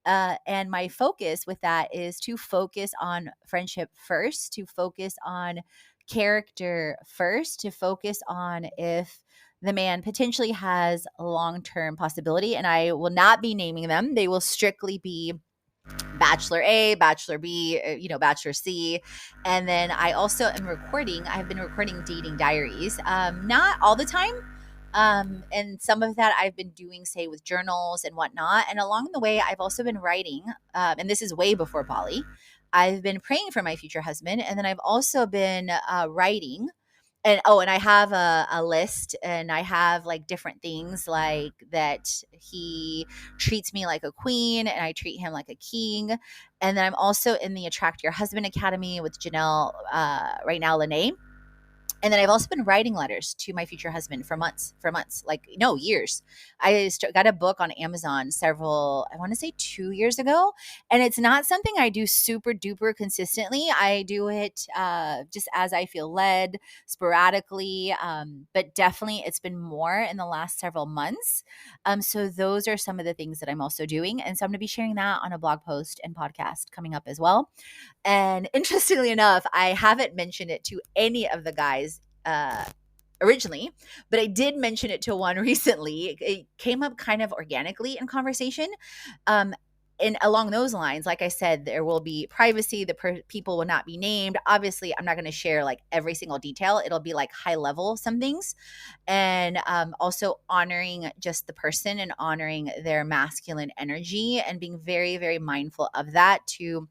And my focus with that is to focus on friendship first, to focus on character first, to focus on if the man potentially has a long-term possibility. And I will not be naming them. They will strictly be Bachelor A, Bachelor B, Bachelor C. And then I also am I've been recording dating diaries, not all the time. And some of that I've been doing, say, with journals and whatnot. And along the way, I've also been writing, and this is way before Bali. I've been praying for my future husband. And then I've also been writing, and I have a list, and I have like different things like that he treats me like a queen and I treat him like a king. And then I'm also in the Attract Your Husband Academy with Janelle right now, Lene. And then I've also been writing letters to my future husband for months, like, no, years. I got a book on Amazon I want to say 2 years ago. And it's not something I do super duper consistently. I do it just as I feel led, sporadically. But definitely it's been more in the last several months. So those are some of the things that I'm also doing. And so I'm going to be sharing that on a blog post and podcast coming up as well. And interestingly enough, I haven't mentioned it to any of the guys originally, but I did mention it to one recently. It came up kind of organically in conversation. And along those lines, like I said, there will be privacy. The people will not be named. Obviously, I'm not going to share like every single detail. It'll be like high level, some things. And also honoring just the person and honoring their masculine energy and being very, very mindful of that, to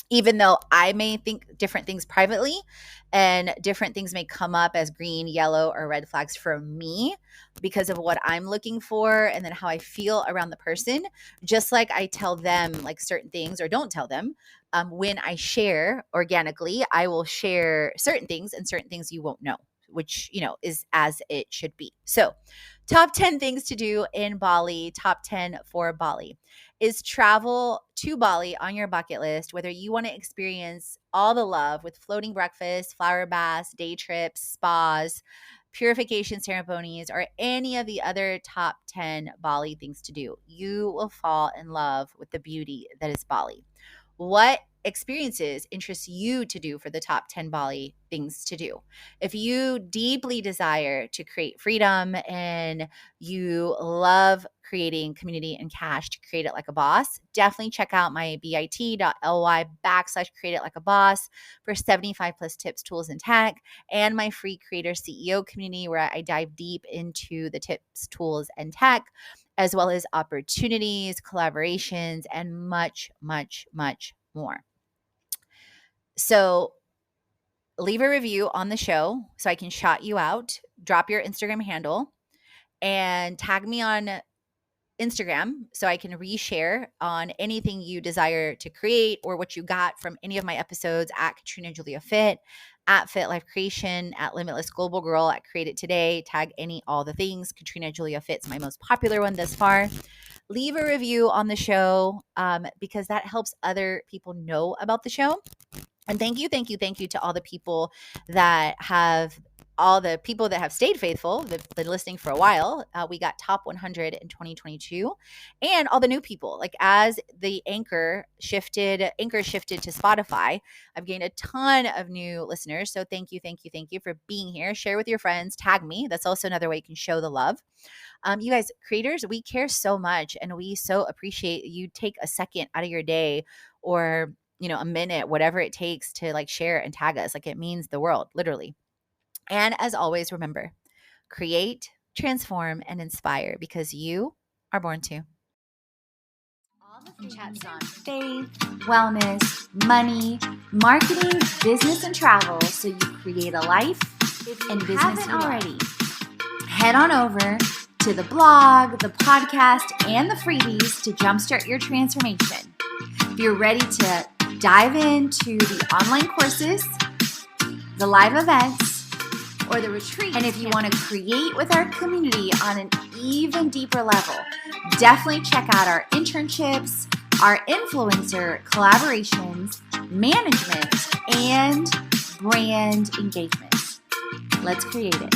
even though I may think different things privately and different things may come up as green, yellow, or red flags for me because of what I'm looking for and then how I feel around the person, just like I tell them like certain things or don't tell them. When I share organically, I will share certain things, and certain things you won't know, which, is as it should be. So, top 10 things to do in Bali, top 10 for Bali is travel to Bali on your bucket list, whether you want to experience all the love with floating breakfast, flower baths, day trips, spas, purification ceremonies, or any of the other top 10 Bali things to do. You will fall in love with the beauty that is Bali. What experiences interest you to do for the top 10 Bali things to do. If you deeply desire to create freedom and you love creating community and cash to create it like a boss, definitely check out my bit.ly/create it like a boss for 75 plus tips, tools, and tech, and my free creator CEO community where I dive deep into the tips, tools, and tech, as well as opportunities, collaborations, and much, much, much more. So leave a review on the show so I can shout you out. Drop your Instagram handle and tag me on Instagram so I can reshare on anything you desire to create or what you got from any of my episodes at Katrina Julia Fit, at Fit Life Creation, at Limitless Global Girl, at Create It Today. Tag all the things. Katrina Julia Fit's my most popular one thus far. Leave a review on the show because that helps other people know about the show. And thank you to all the people that have stayed faithful, they've been listening for a while. We got top 100 in 2022, and all the new people. Like as the anchor shifted to Spotify, I've gained a ton of new listeners. So thank you for being here. Share with your friends, tag me. That's also another way you can show the love. You guys, creators, we care so much, and we so appreciate you take a second out of your day or a minute, whatever it takes to like share and tag us. Like it means the world, literally. And as always, remember, create, transform, and inspire because you are born to. All the free chats on faith, wellness, money, marketing, business, and travel so you create a life and business already. Head on over to the blog, the podcast, and the freebies to jumpstart your transformation. If you're ready to dive into the online courses, the live events, or the retreat, and if you want to create with our community on an even deeper level, definitely check out our internships, our influencer collaborations, management, and brand engagement. Let's create it.